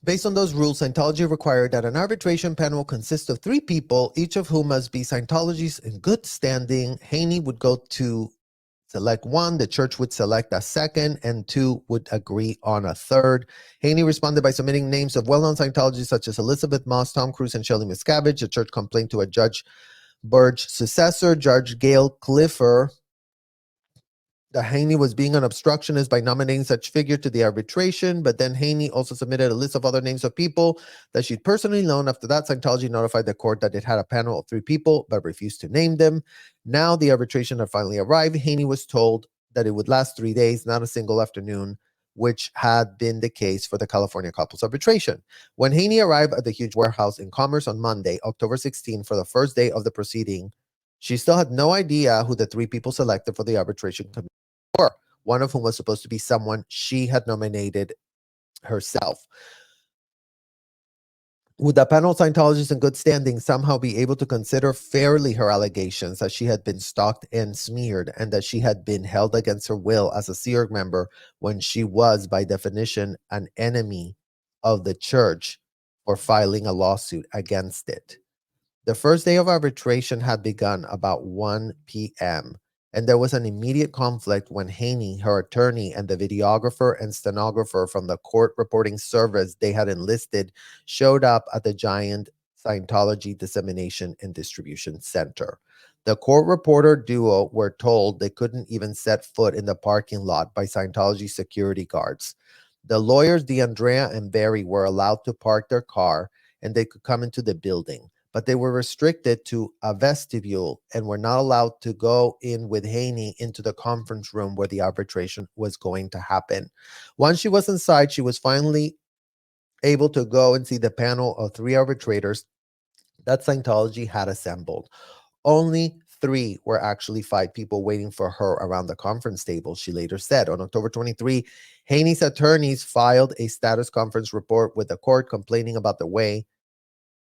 Based on those rules, Scientology required that an arbitration panel consist of 3 people, each of whom must be Scientologists in good standing. Haney would go to select 1, the church would select a second, and 2 would agree on a third. Haney responded by submitting names of well-known Scientologists such as Elizabeth Moss, Tom Cruise, and Shelley Miscavige. The church complained to a Judge Burge's successor, Judge Gail Clifford, that Haney was being an obstructionist by nominating such figure to the arbitration, but then Haney also submitted a list of other names of people that she'd personally known. After that, Scientology notified the court that it had a panel of 3 people, but refused to name them. Now the arbitration had finally arrived. Haney was told that it would last 3 days, not a single afternoon, which had been the case for the California couples arbitration. When Haney arrived at the huge warehouse in Commerce on Monday, October 16, for the first day of the proceeding, she still had no idea who the 3 people selected for the arbitration committee were, one of whom was supposed to be someone she had nominated herself. Would the panel of Scientologists in good standing somehow be able to consider fairly her allegations that she had been stalked and smeared, and that she had been held against her will as a Sea Org member when she was, by definition, an enemy of the church for filing a lawsuit against it? The first day of arbitration had begun about 1 p.m., and there was an immediate conflict when Haney, her attorney, and the videographer and stenographer from the court reporting service they had enlisted showed up at the giant Scientology Dissemination and Distribution Center. The court reporter duo were told they couldn't even set foot in the parking lot by Scientology security guards. The lawyers, DeAndrea and Barry, were allowed to park their car and they could come into the building, but they were restricted to a vestibule and were not allowed to go in with Haney into the conference room where the arbitration was going to happen. Once she was inside, she was finally able to go and see the panel of 3 arbitrators that Scientology had assembled. Only 3 were actually 5 people waiting for her around the conference table, she later said. On October 23, Haney's attorneys filed a status conference report with the court complaining about the way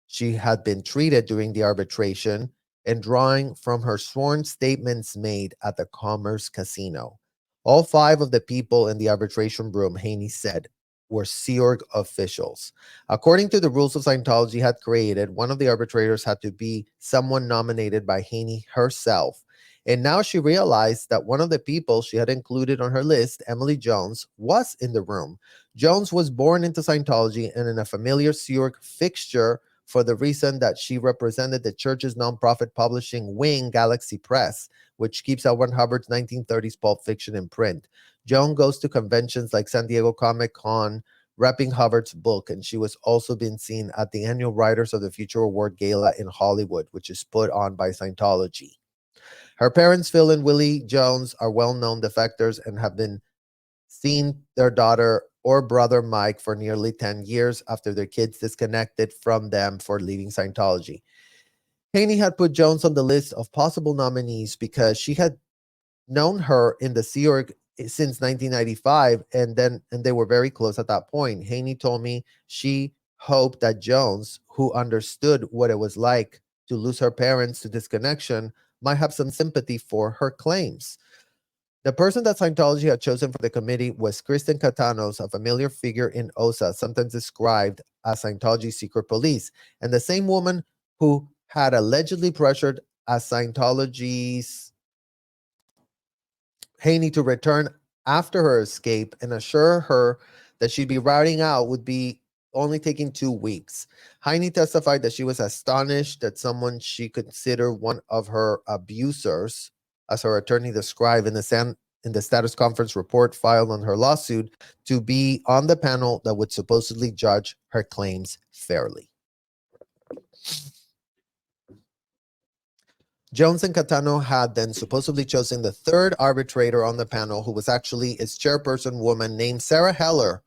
she had been treated during the arbitration and drawing from her sworn statements made at the Commerce Casino. All 5 of the people in the arbitration room, Haney said, were Sea Org officials. According to the rules of Scientology had created, one of the arbitrators had to be someone nominated by Haney herself. And now she realized that one of the people she had included on her list, Emily Jones, was in the room. Jones was born into Scientology and in a familiar Sea Org fixture for the reason that she represented the church's nonprofit publishing wing, Galaxy Press, which keeps L. Ron Hubbard's 1930s pulp fiction in print. Joan goes to conventions like San Diego Comic-Con, repping Hubbard's book, and she was also been seen at the annual Writers of the Future Award Gala in Hollywood, which is put on by Scientology. Her parents, Phil and Willie Jones, are well-known defectors and have been seen their daughter or brother Mike for nearly 10 years after their kids disconnected from them for leaving Scientology. Haney had put Jones on the list of possible nominees because she had known her in the Sea Org since 1995, and they were very close at that point. Haney told me she hoped that Jones, who understood what it was like to lose her parents to disconnection, might have some sympathy for her claims. The person that Scientology had chosen for the committee was Kristen Katanos, a familiar figure in OSA, sometimes described as Scientology's secret police, and the same woman who had allegedly pressured as Scientology's Haney to return after her escape and assure her that she'd be routing out would be only taking 2 weeks. Haney testified that she was astonished that someone she considered one of her abusers, as her attorney described in the status conference report filed on her lawsuit, to be on the panel that would supposedly judge her claims fairly. Jones and Catano had then supposedly chosen the 3rd arbitrator on the panel, who was actually its chairperson woman named Sarah Heller.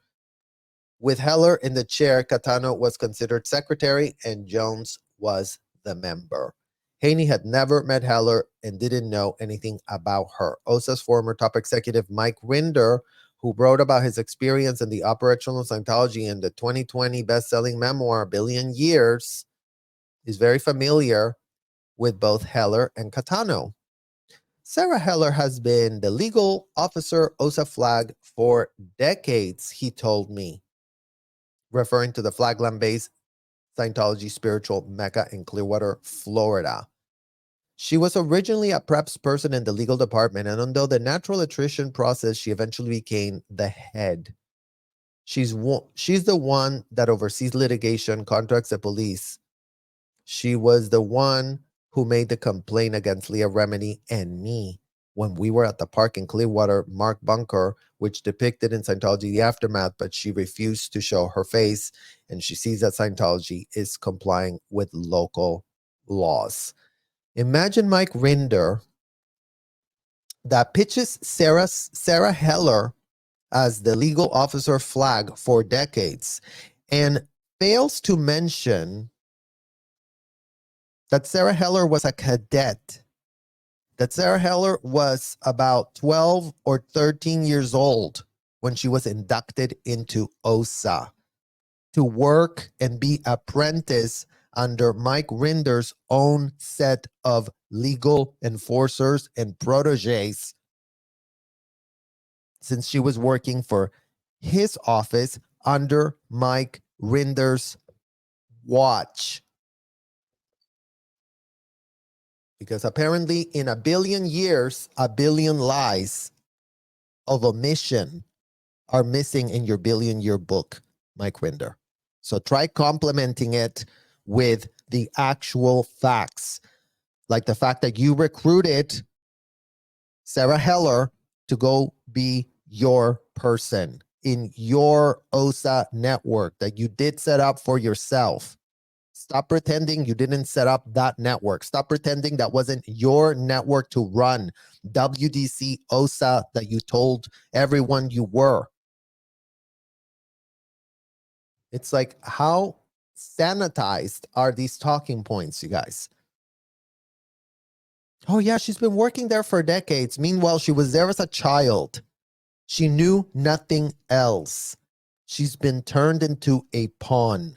With Heller in the chair, Catano was considered secretary and Jones was the member. Haney had never met Heller and didn't know anything about her. OSA's former top executive Mike Rinder, who wrote about his experience in the upper echelon of Scientology in the 2020 best-selling memoir, Billion Years, is very familiar with both Heller and Catano. Sarah Heller has been the legal officer OSA flag for decades, he told me, referring to the Flagland-based Scientology spiritual mecca in Clearwater, Florida. She was originally a preps person in the legal department, and although the natural attrition process, she eventually became the head. She's the one that oversees litigation, contracts the police. She was the one who made the complaint against Leah Remini and me when we were at the park in Clearwater, Mark Bunker, which depicted in Scientology the aftermath, but she refused to show her face, and she sees that Scientology is complying with local laws. Imagine Mike Rinder that pitches Sarah Heller as the legal officer flag for decades and fails to mention that Sarah Heller was a cadet, that Sarah Heller was about 12 or 13 years old when she was inducted into OSA to work and be apprentice under Mike Rinder's own set of legal enforcers and proteges, since she was working for his office under Mike Rinder's watch. Because apparently in a billion years, a billion lies of omission are missing in your billion-year book, Mike Rinder. So try complementing it with the actual facts, like the fact that you recruited Sarah Heller to go be your person in your OSA network that you did set up for yourself. Stop pretending you didn't set up that network. Stop pretending that wasn't your network to run WDC OSA that you told everyone you were. It's like, how sanitized are these talking points, you guys? Oh yeah, she's been working there for decades. Meanwhile, she was there as a child. She knew nothing else. She's been turned into a pawn.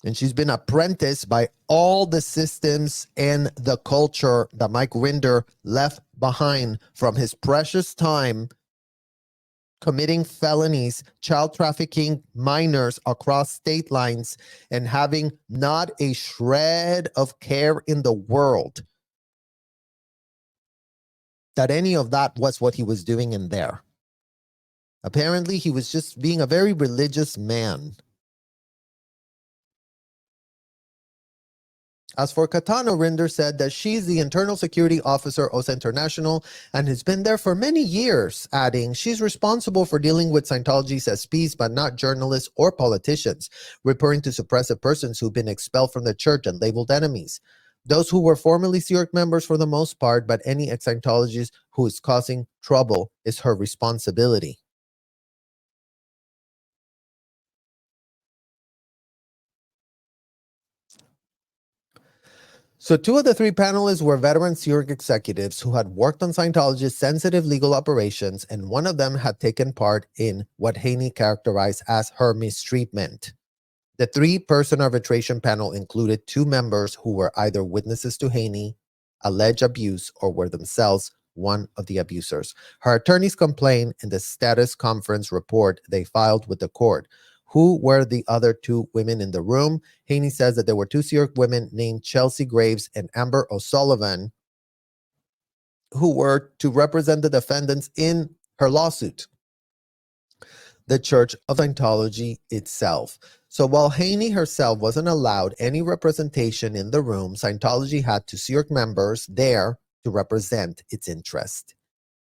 And she's been apprenticed by all the systems and the culture that Mike Rinder left behind from his precious time committing felonies, child trafficking minors across state lines, and having not a shred of care in the world that any of that was what he was doing in there. Apparently, he was just being a very religious man. As for Katana, Rinder said that she's the internal security officer of International and has been there for many years, adding she's responsible for dealing with Scientology's SPs, but not journalists or politicians, referring to suppressive persons who've been expelled from the church and labeled enemies. Those who were formerly Sea Org members for the most part, but any ex-Scientologist who is causing trouble is her responsibility. So 2 of the 3 panelists were veteran Sea Org executives who had worked on Scientology's sensitive legal operations, and one of them had taken part in what Haney characterized as her mistreatment. The 3-person arbitration panel included 2 members who were either witnesses to Haney, alleged abuse, or were themselves one of the abusers. Her attorneys complained in the status conference report they filed with the court. Who were the other 2 women in the room? Haney says that there were 2 Sea Org women named Chelsea Graves and Amber O'Sullivan who were to represent the defendants in her lawsuit, the Church of Scientology itself. So while Haney herself wasn't allowed any representation in the room, Scientology had 2 Sea Org members there to represent its interest.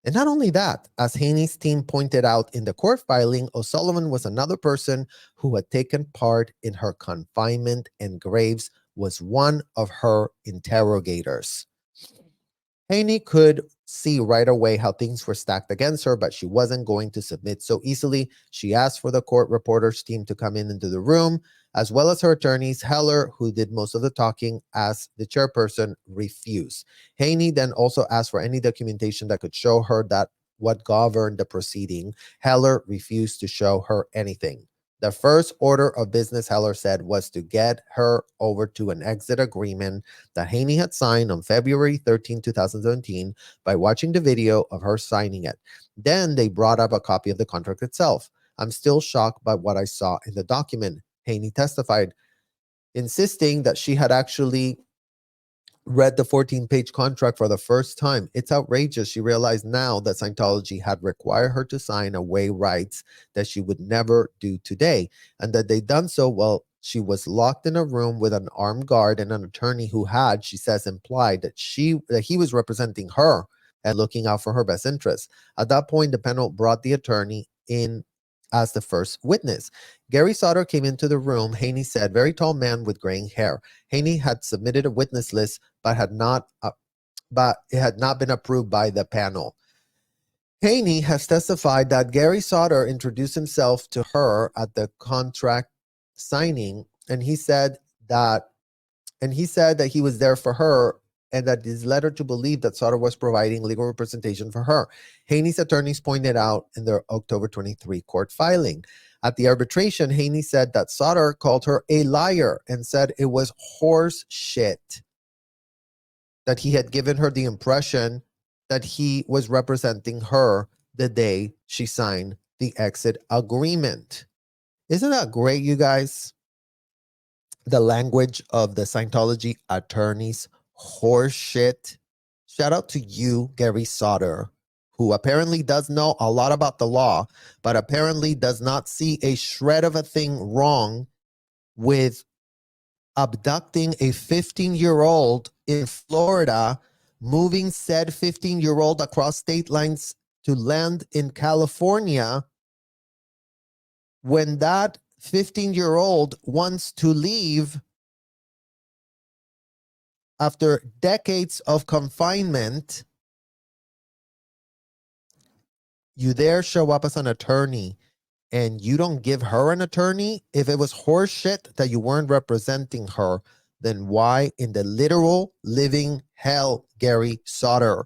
And not only that, as Haney's team pointed out in the court filing, O'Sullivan was another person who had taken part in her confinement, and Graves was one of her interrogators. Haney could see right away how things were stacked against her, but she wasn't going to submit so easily. She asked for the court reporters team to come into the room, as well as her attorneys. Heller, who did most of the talking as the chairperson, refused. Haney then also asked for any documentation that could show her that what governed the proceeding. Heller refused to show her anything. The first order of business, Heller said, was to get her over to an exit agreement that Haney had signed on February 13, 2017 by watching the video of her signing it. Then they brought up a copy of the contract itself. I'm still shocked by what I saw in the document, Haney testified, insisting that she had actually read the 14-page contract for the first time. It's outrageous. She realized now that Scientology had required her to sign away rights that she would never do today, and that they done so while she was locked in a room with an armed guard and an attorney who had, she says, implied that he was representing her and looking out for her best interests. At that point, the panel brought the attorney in as the first witness. Gary Sauter came into the room, Haney said, very tall man with graying hair. Haney had submitted a witness list, but it had not been approved by the panel. Haney has testified that Gary Sauter introduced himself to her at the contract signing, and he said that he was there for her, and that is led her to believe that Sauter was providing legal representation for her. Haney's attorneys pointed out in their October 23 court filing. At the arbitration, Haney said that Sauter called her a liar and said it was horse shit, that he had given her the impression that he was representing her the day she signed the exit agreement. Isn't that great, you guys? The language of the Scientology attorneys, horse shit. Shout out to you, Gary Sauter, who apparently does know a lot about the law, but apparently does not see a shred of a thing wrong with abducting a 15-year-old in Florida, moving said 15-year-old across state lines to land in California, when that 15-year-old wants to leave after decades of confinement, you there show up as an attorney and you don't give her an attorney. If it was horseshit that you weren't representing her, then why in the literal living hell, Gary Sauter,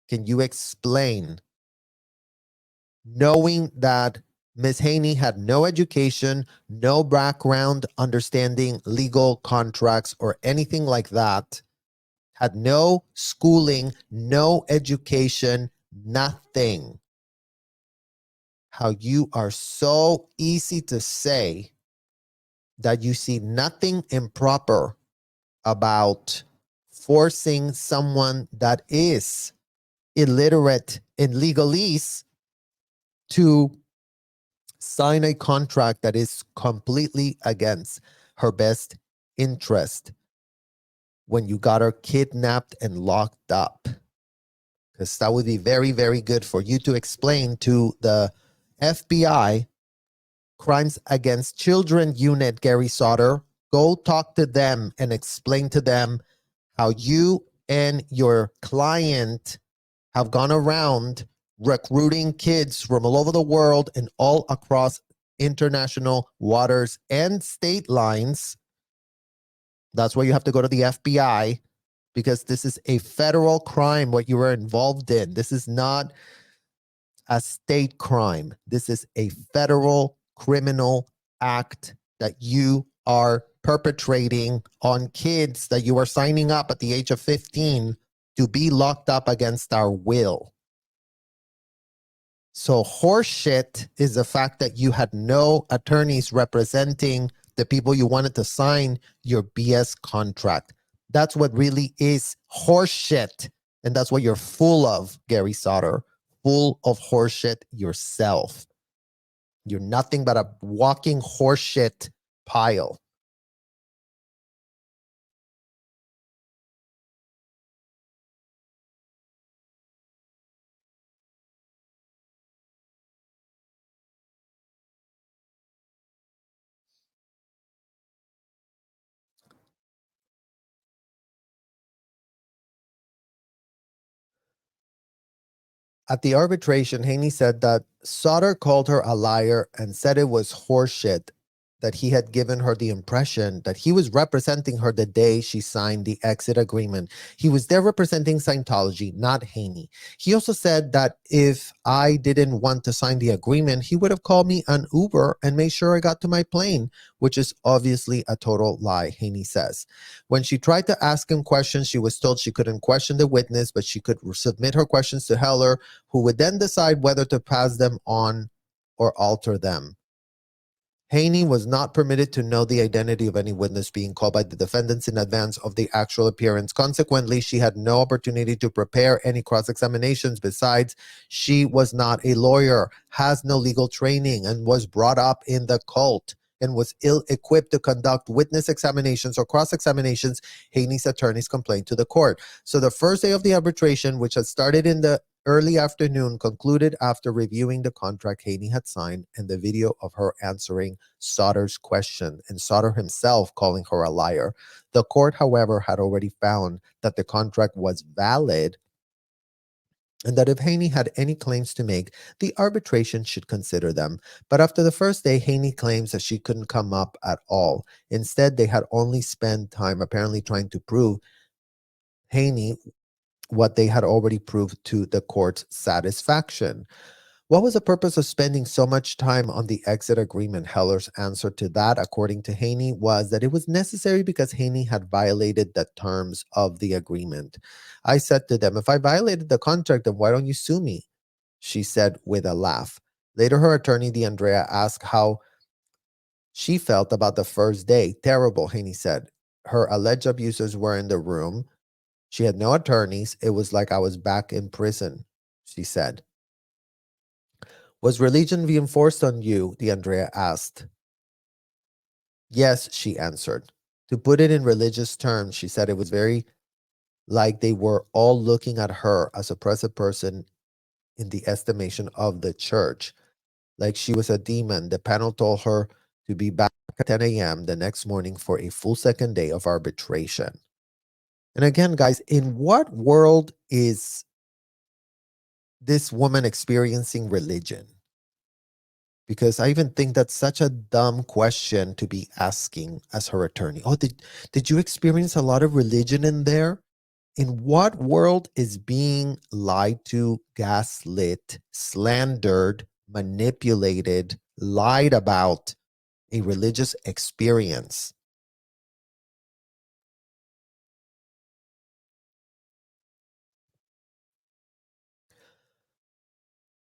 can you explain, knowing that Ms. Haney had no education, no background understanding legal contracts or anything like that, had no schooling, no education, nothing, how you are so easy to say that you see nothing improper about forcing someone that is illiterate in legalese to sign a contract that is completely against her best interest when you got her kidnapped and locked up. Because that would be very, very good for you to explain to the FBI Crimes Against Children Unit, Gary Sauter. Go talk to them and explain to them how you and your client have gone around recruiting kids from all over the world and all across international waters and state lines. That's why you have to go to the FBI, because this is a federal crime, what you were involved in. This is not a state crime. This is a federal criminal act that you are perpetrating on kids that you are signing up at the age of 15 to be locked up against our will. So horseshit is the fact that you had no attorneys representing the people you wanted to sign your BS contract. That's what really is horseshit. And that's what you're full of, Gary Sauter. Full of horseshit yourself. You're nothing but a walking horseshit pile. At the arbitration, Haney said that Sauter called her a liar and said it was horseshit, that he had given her the impression that he was representing her the day she signed the exit agreement. He was there representing Scientology, not Haney. He also said that if I didn't want to sign the agreement, he would have called me an Uber and made sure I got to my plane, which is obviously a total lie, Haney says. When she tried to ask him questions, she was told she couldn't question the witness, but she could submit her questions to Heller, who would then decide whether to pass them on or alter them. Haney was not permitted to know the identity of any witness being called by the defendants in advance of the actual appearance. Consequently, she had no opportunity to prepare any cross-examinations. Besides, she was not a lawyer, has no legal training, and was brought up in the cult and was ill-equipped to conduct witness examinations or cross-examinations, Haney's attorneys complained to the court. So the first day of the arbitration, which had started in the early afternoon, concluded after reviewing the contract Haney had signed and the video of her answering Sauter's question and Sauter himself calling her a liar. The court, however, had already found that the contract was valid and that if Haney had any claims to make, the arbitration should consider them. But after the first day, Haney claims that she couldn't come up at all. Instead, they had only spent time apparently trying to prove Haney what they had already proved to the court's satisfaction. What was the purpose of spending so much time on the exit agreement? Heller's answer to that, according to Haney, was that it was necessary because Haney had violated the terms of the agreement. I said to them, if I violated the contract, then why don't you sue me? She said with a laugh. Later, her attorney, DeAndrea, asked how she felt about the first day. Terrible, Haney said. Her alleged abusers were in the room. She had no attorneys. It was like I was back in prison, she said. Was religion reinforced on you? DeAndrea asked. Yes, she answered. To put it in religious terms, she said it was very like they were all looking at her as a oppressive person in the estimation of the church, like she was a demon. The panel told her to be back at 10 a.m. the next morning for a full second day of arbitration. And again, guys, in what world is this woman experiencing religion? Because I even think that's such a dumb question to be asking as her attorney. Oh, did you experience a lot of religion in there? In what world is being lied to, gaslit, slandered, manipulated, lied about a religious experience?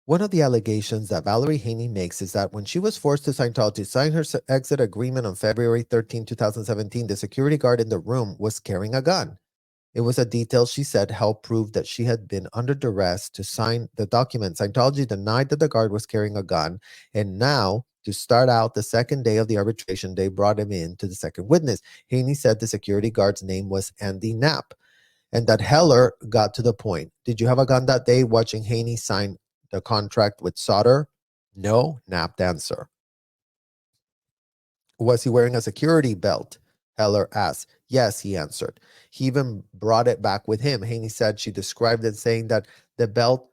One of the allegations that Valery Haney makes is that when she was forced to Scientology sign her exit agreement on February 13, 2017, the security guard in the room was carrying a gun. It was a detail she said helped prove that she had been under duress to sign the document. Scientology denied that the guard was carrying a gun, and now, to start out the second day of the arbitration, they brought him in to the second witness. Haney said the security guard's name was Andy Knapp, and that Heller got to the point. Did you have a gun that day watching Haney sign the contract with Sauter? No, Knapp answer. Was he wearing a security belt? Heller asked. Yes, he answered. He even brought it back with him. Haney said she described it saying that the belt,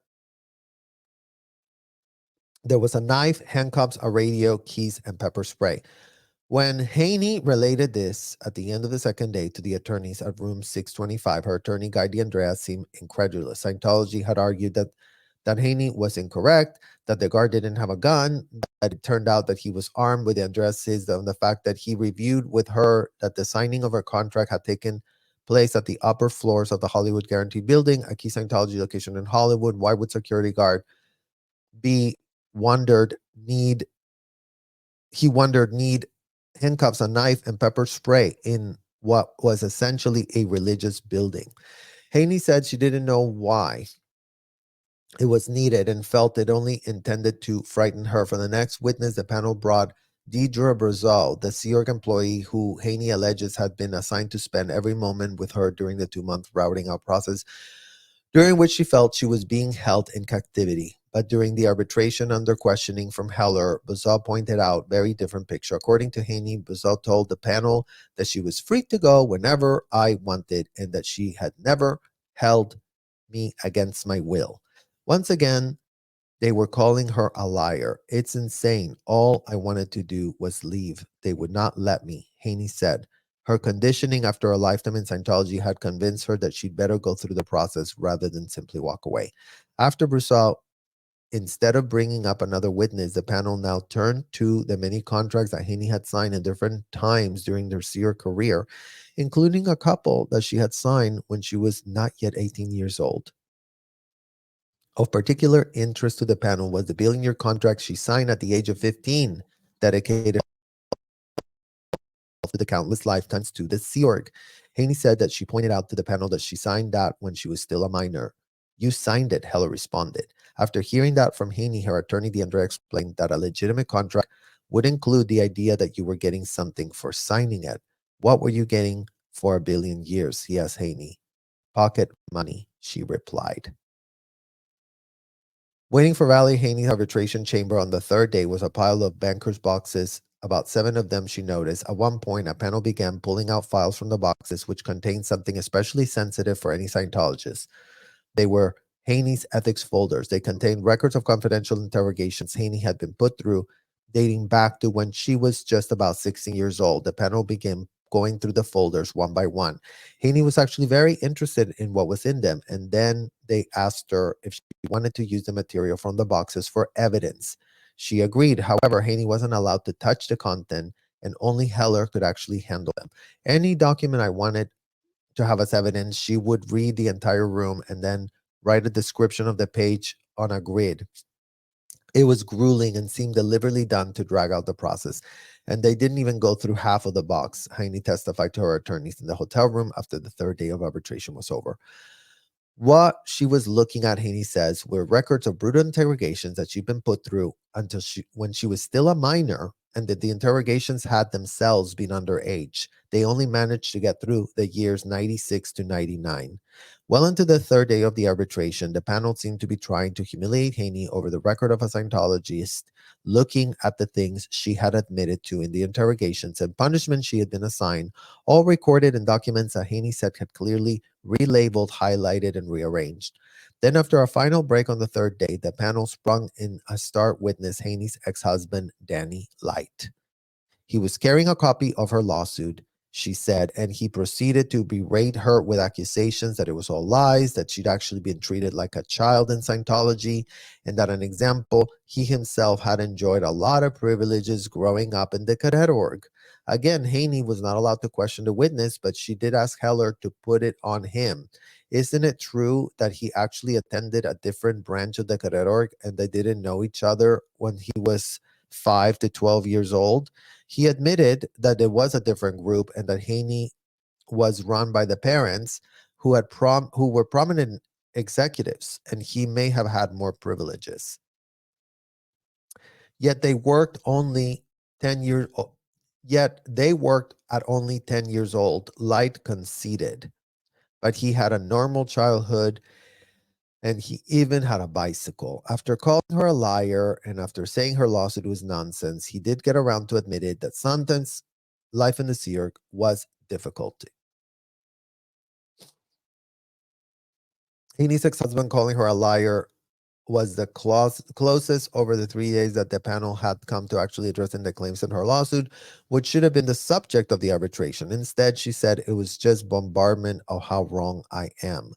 there was a knife, handcuffs, a radio, keys, and pepper spray. When Haney related this at the end of the second day to the attorneys at room 625, her attorney, Guy D'Andrea, seemed incredulous. Scientology had argued that Haney was incorrect, that the guard didn't have a gun, that it turned out that he was armed with the addresses on the fact that he reviewed with her that the signing of her contract had taken place at the upper floors of the Hollywood Guarantee Building, a key Scientology location in Hollywood. Why would security guard be wondered need need handcuffs, a knife, and pepper spray in what was essentially a religious building? Haney said she didn't know why it was needed and felt it only intended to frighten her. For the next witness, the panel brought Deidre Brazil, the Sea Org employee who Haney alleges had been assigned to spend every moment with her during the 2-month routing out process, during which she felt she was being held in captivity. But during the arbitration under questioning from Heller, Brazil pointed out very different picture. According to Haney, Brazil told the panel that she was free to go whenever I wanted and that she had never held me against my will. Once again, they were calling her a liar. It's insane. All I wanted to do was leave. They would not let me, Haney said. Her conditioning after a lifetime in Scientology had convinced her that she'd better go through the process rather than simply walk away. After Broussard, instead of bringing up another witness, the panel now turned to the many contracts that Haney had signed at different times during their SEER career, including a couple that she had signed when she was not yet 18 years old. Of particular interest to the panel was the billion-year contract she signed at the age of 15, dedicated to the countless lifetimes to the Sea Org. Haney said that she pointed out to the panel that she signed that when she was still a minor. You signed it, Heller responded. After hearing that from Haney, her attorney DeAndre explained that a legitimate contract would include the idea that you were getting something for signing it. What were you getting for a billion years? He asked Haney. Pocket money, she replied. Waiting for Valery Haney's arbitration chamber on the third day was a pile of banker's boxes, about 7 of them she noticed. At one point, a panel began pulling out files from the boxes, which contained something especially sensitive for any Scientologist. They were Haney's ethics folders. They contained records of confidential interrogations Haney had been put through, dating back to when she was just about 16 years old. The panel began going through the folders one by one. Haney was actually very interested in what was in them, and then they asked her if she wanted to use the material from the boxes for evidence. She agreed. However, Haney wasn't allowed to touch the content, and only Heller could actually handle them. Any document I wanted to have as evidence, she would read the entire room and then write a description of the page on a grid. It was grueling and seemed deliberately done to drag out the process. And they didn't even go through half of the box, Haney testified to her attorneys in the hotel room after the third day of arbitration was over. What she was looking at, Haney says, were records of brutal interrogations that she'd been put through when she was still a minor and that the interrogations had themselves been underage. They only managed to get through the years 96 to 99. Well into the third day of the arbitration, the panel seemed to be trying to humiliate Haney over the record of a Scientologist, looking at the things she had admitted to in the interrogations and punishments she had been assigned, all recorded in documents that Haney said had clearly relabeled, highlighted, and rearranged. Then, after a final break on the third day, the panel sprung in a star witness, Haney's ex-husband, Danny Light. He was carrying a copy of her lawsuit, she said, and he proceeded to berate her with accusations that it was all lies, that she'd actually been treated like a child in Scientology, and that an example, he himself had enjoyed a lot of privileges growing up in the cadet org. Again, Haney was not allowed to question the witness, but she did ask Heller to put it on him. Isn't it true that he actually attended a different branch of the cadet org and they didn't know each other when he was 5 to 12 years old? He admitted that there was a different group and that Haney was run by the parents who were prominent executives, and he may have had more privileges. Yet they worked only 10 years Yet they worked at only 10 years old. Light conceded, but he had a normal childhood and he even had a bicycle. After calling her a liar and after saying her lawsuit was nonsense, he did get around to admit it that sometimes life in the Sea Org was difficult. Haney's ex-husband calling her a liar was the closest over the 3 days that the panel had come to actually addressing the claims in her lawsuit, which should have been the subject of the arbitration. Instead, she said it was just bombardment of how wrong I am.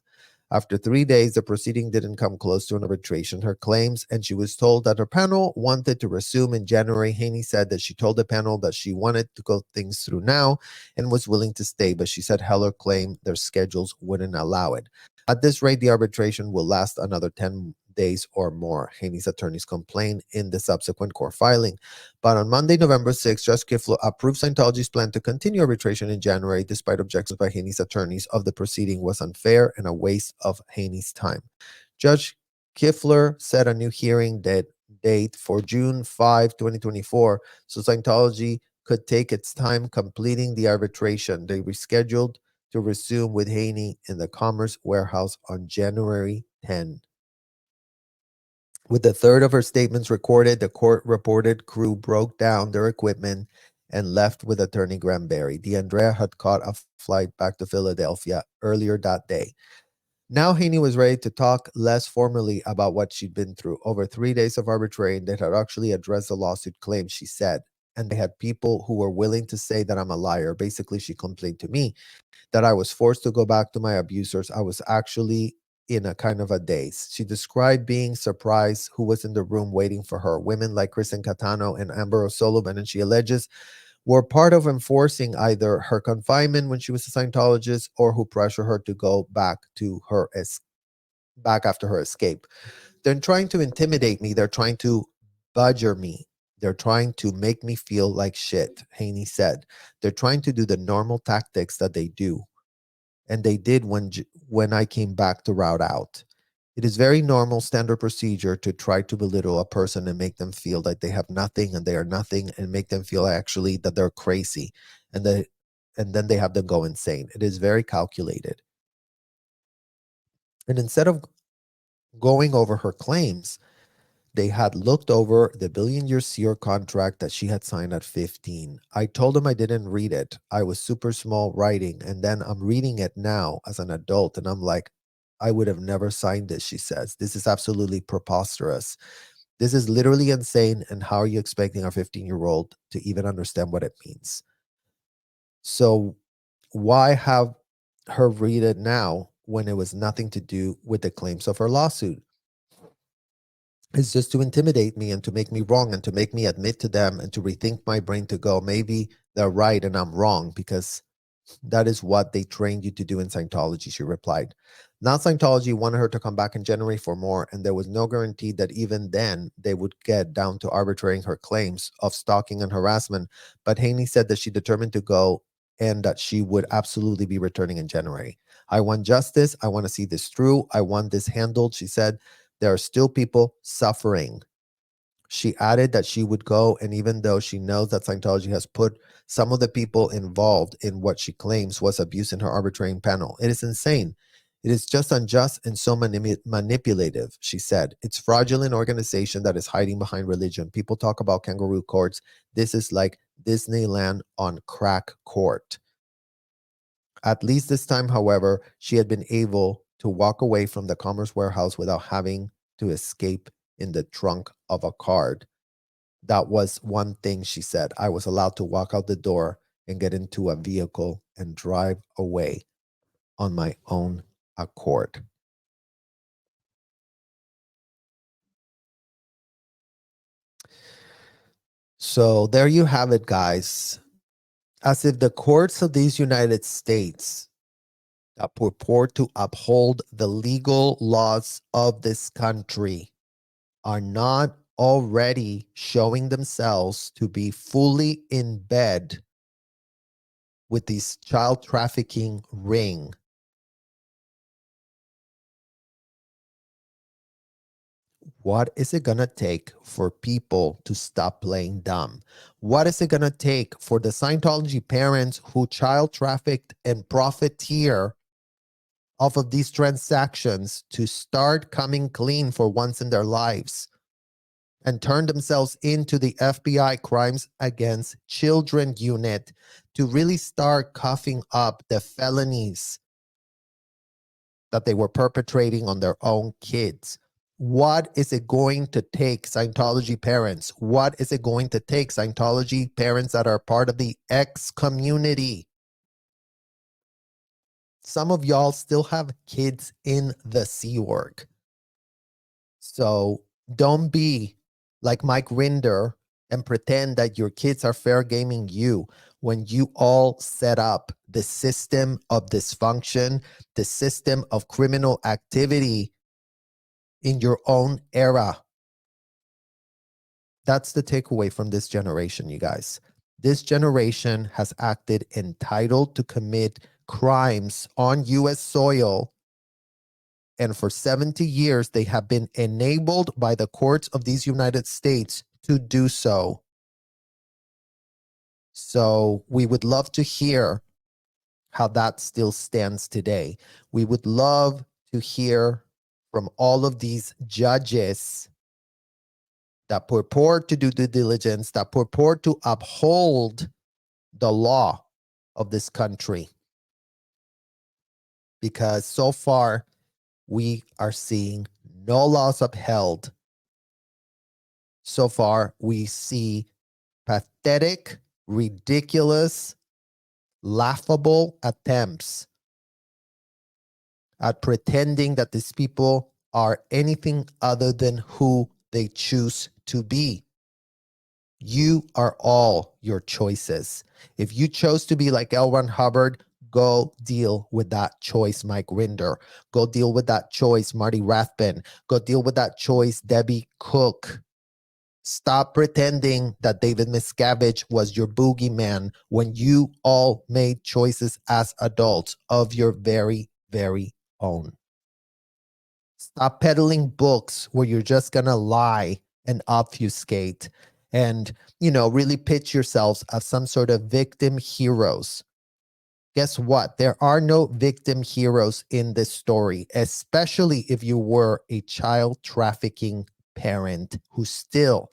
After 3 days, the proceeding didn't come close to an arbitration. Her claims, and she was told that her panel wanted to resume in January. Haney said that she told the panel that she wanted to go things through now and was willing to stay, but she said Heller claimed their schedules wouldn't allow it. At this rate, the arbitration will last another 10 days or more, Haney's attorneys complained in the subsequent court filing. But on Monday, November 6th, Judge Kiffler approved Scientology's plan to continue arbitration in January, despite objections by Haney's attorneys of the proceeding was unfair and a waste of Haney's time. Judge Kiffler set a new hearing date for June 5, 2024, so Scientology could take its time completing the arbitration. They rescheduled to resume with Haney in the Commerce Warehouse on January 10. With a third of her statements recorded, the court reported crew broke down their equipment and left with attorney Granberry. D'Andrea had caught a flight back to Philadelphia earlier that day. Now Haney was ready to talk less formally about what she'd been through. Over 3 days of arbitration, they had actually addressed the lawsuit claims, she said. And they had people who were willing to say that I'm a liar. Basically, she complained to me that I was forced to go back to my abusers. I was actually in a kind of a daze. She described being surprised who was in the room waiting for her. Women like Kristen Catano and Amber O'Sullivan, and she alleges were part of enforcing either her confinement when she was a Scientologist or who pressure her to go back to her back after her escape. They're trying to intimidate me. They're trying to badger me. They're trying to make me feel like shit, Haney said. They're trying to do the normal tactics that they do. And they did when I came back to route out. It is very normal standard procedure to try to belittle a person and make them feel that they have nothing and they are nothing and make them feel actually that they're crazy and then they have them go insane. It is very calculated. And instead of going over her claims, they had looked over the billion-year SEER contract that she had signed at 15. I told them I didn't read it. I was super small writing, and then I'm reading it now as an adult, and I'm like, I would have never signed this, she says. This is absolutely preposterous. This is literally insane, and how are you expecting a 15-year-old to even understand what it means? So why have her read it now when it was nothing to do with the claims of her lawsuit? It's just to intimidate me and to make me wrong and to make me admit to them and to rethink my brain to go, maybe they're right and I'm wrong, because that is what they trained you to do in Scientology, she replied. Now Scientology wanted her to come back in January for more, and there was no guarantee that even then they would get down to arbitrating her claims of stalking and harassment. But Haney said that she determined to go and that she would absolutely be returning in January. I want justice. I want to see this through. I want this handled, she said. There are still people suffering. She added that she would go, and even though she knows that Scientology has put some of the people involved in what she claims was abuse in her arbitrating panel, it is insane. It is just unjust and so manipulative, she said. It's fraudulent organization that is hiding behind religion. People talk about kangaroo courts. This is like Disneyland on crack court. At least this time, however, she had been able to walk away from the Commerce Warehouse without having to escape in the trunk of a car. That was one thing she said. I was allowed to walk out the door and get into a vehicle and drive away on my own accord. So there you have it, guys. As if the courts of these United States that purport to uphold the legal laws of this country are not already showing themselves to be fully in bed with this child trafficking ring. What is it going to take for people to stop playing dumb? What is it going to take for the Scientology parents who child trafficked and profiteer off of these transactions to start coming clean for once in their lives and turn themselves into the FBI Crimes Against Children unit to really start coughing up the felonies that they were perpetrating on their own kids? What is it going to take, Scientology parents? What is it going to take, Scientology parents that are part of the X community? Some of y'all still have kids in the Sea Org. So don't be like Mike Rinder and pretend that your kids are fair gaming you when you all set up the system of dysfunction, the system of criminal activity in your own era. That's the takeaway from this generation, you guys. This generation has acted entitled to commit crimes on U.S. soil, and for 70 years, they have been enabled by the courts of these United States to do so. So we would love to hear how that still stands today. We would love to hear from all of these judges that purport to do due diligence, that purport to uphold the law of this country. Because so far, we are seeing no laws upheld. So far, we see pathetic, ridiculous, laughable attempts at pretending that these people are anything other than who they choose to be. You are all your choices. If you chose to be like L. Ron Hubbard, go deal with that choice, Mike Rinder. Go deal with that choice, Marty Rathbun. Go deal with that choice, Debbie Cook. Stop pretending that David Miscavige was your boogeyman when you all made choices as adults of your very, very own. Stop peddling books where you're just going to lie and obfuscate and, really pitch yourselves as some sort of victim heroes. Guess what? There are no victim heroes in this story, especially if you were a child trafficking parent who still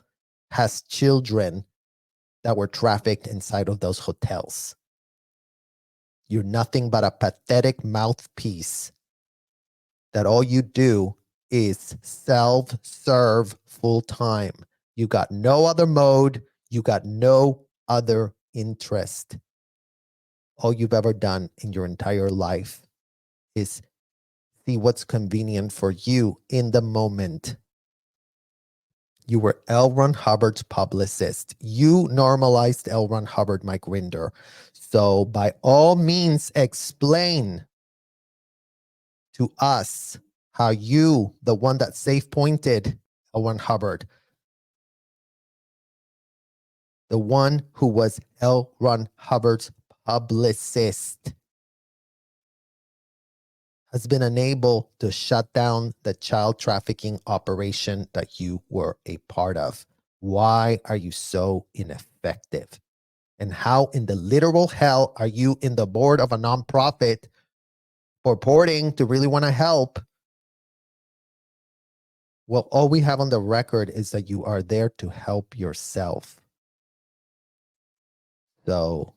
has children that were trafficked inside of those hotels. You're nothing but a pathetic mouthpiece that all you do is self-serve full time. You got no other mode. You got no other interest. All you've ever done in your entire life is see what's convenient for you in the moment. You were L. Ron Hubbard's publicist. You normalized L. Ron Hubbard, Mike Rinder. So by all means, explain to us how you, the one that safe pointed L. Ron Hubbard, the one who was L. Ron Hubbard's publicist, has been unable to shut down the child trafficking operation that you were a part of. Why are you so ineffective? And how in the literal hell are you in the board of a nonprofit purporting to really want to help? Well, all we have on the record is that you are there to help yourself. So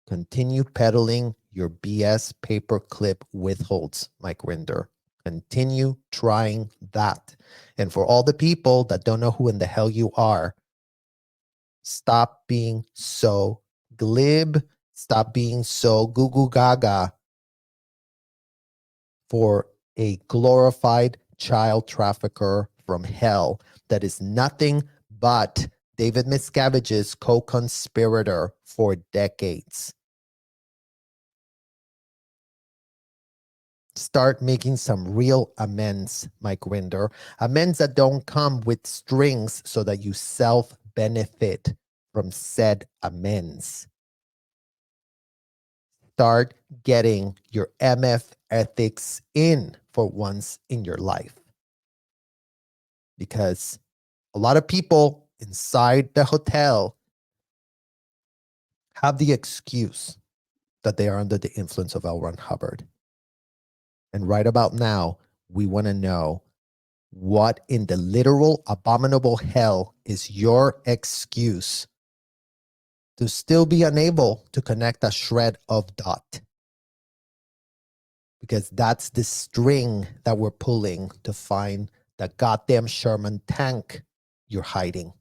continue peddling your BS paperclip withholds, Mike Rinder. Continue trying that. And for all the people that don't know who in the hell you are, stop being so glib. Stop being so goo goo gaga for a glorified child trafficker from hell that is nothing but David Miscavige's co-conspirator for decades. Start making some real amends, Mike Rinder. Amends that don't come with strings so that you self-benefit from said amends. Start getting your MF ethics in for once in your life. Because a lot of people inside the hotel have the excuse that they are under the influence of L. Ron Hubbard. And right about now, we want to know what in the literal abominable hell is your excuse to still be unable to connect a shred of dot. Because that's the string that we're pulling to find the goddamn Sherman tank you're hiding.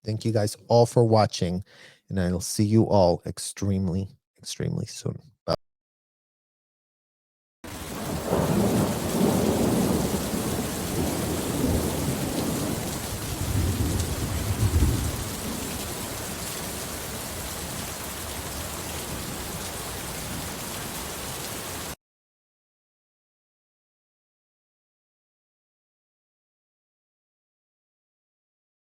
Thank you guys all for watching, and I'll see you all extremely, extremely soon.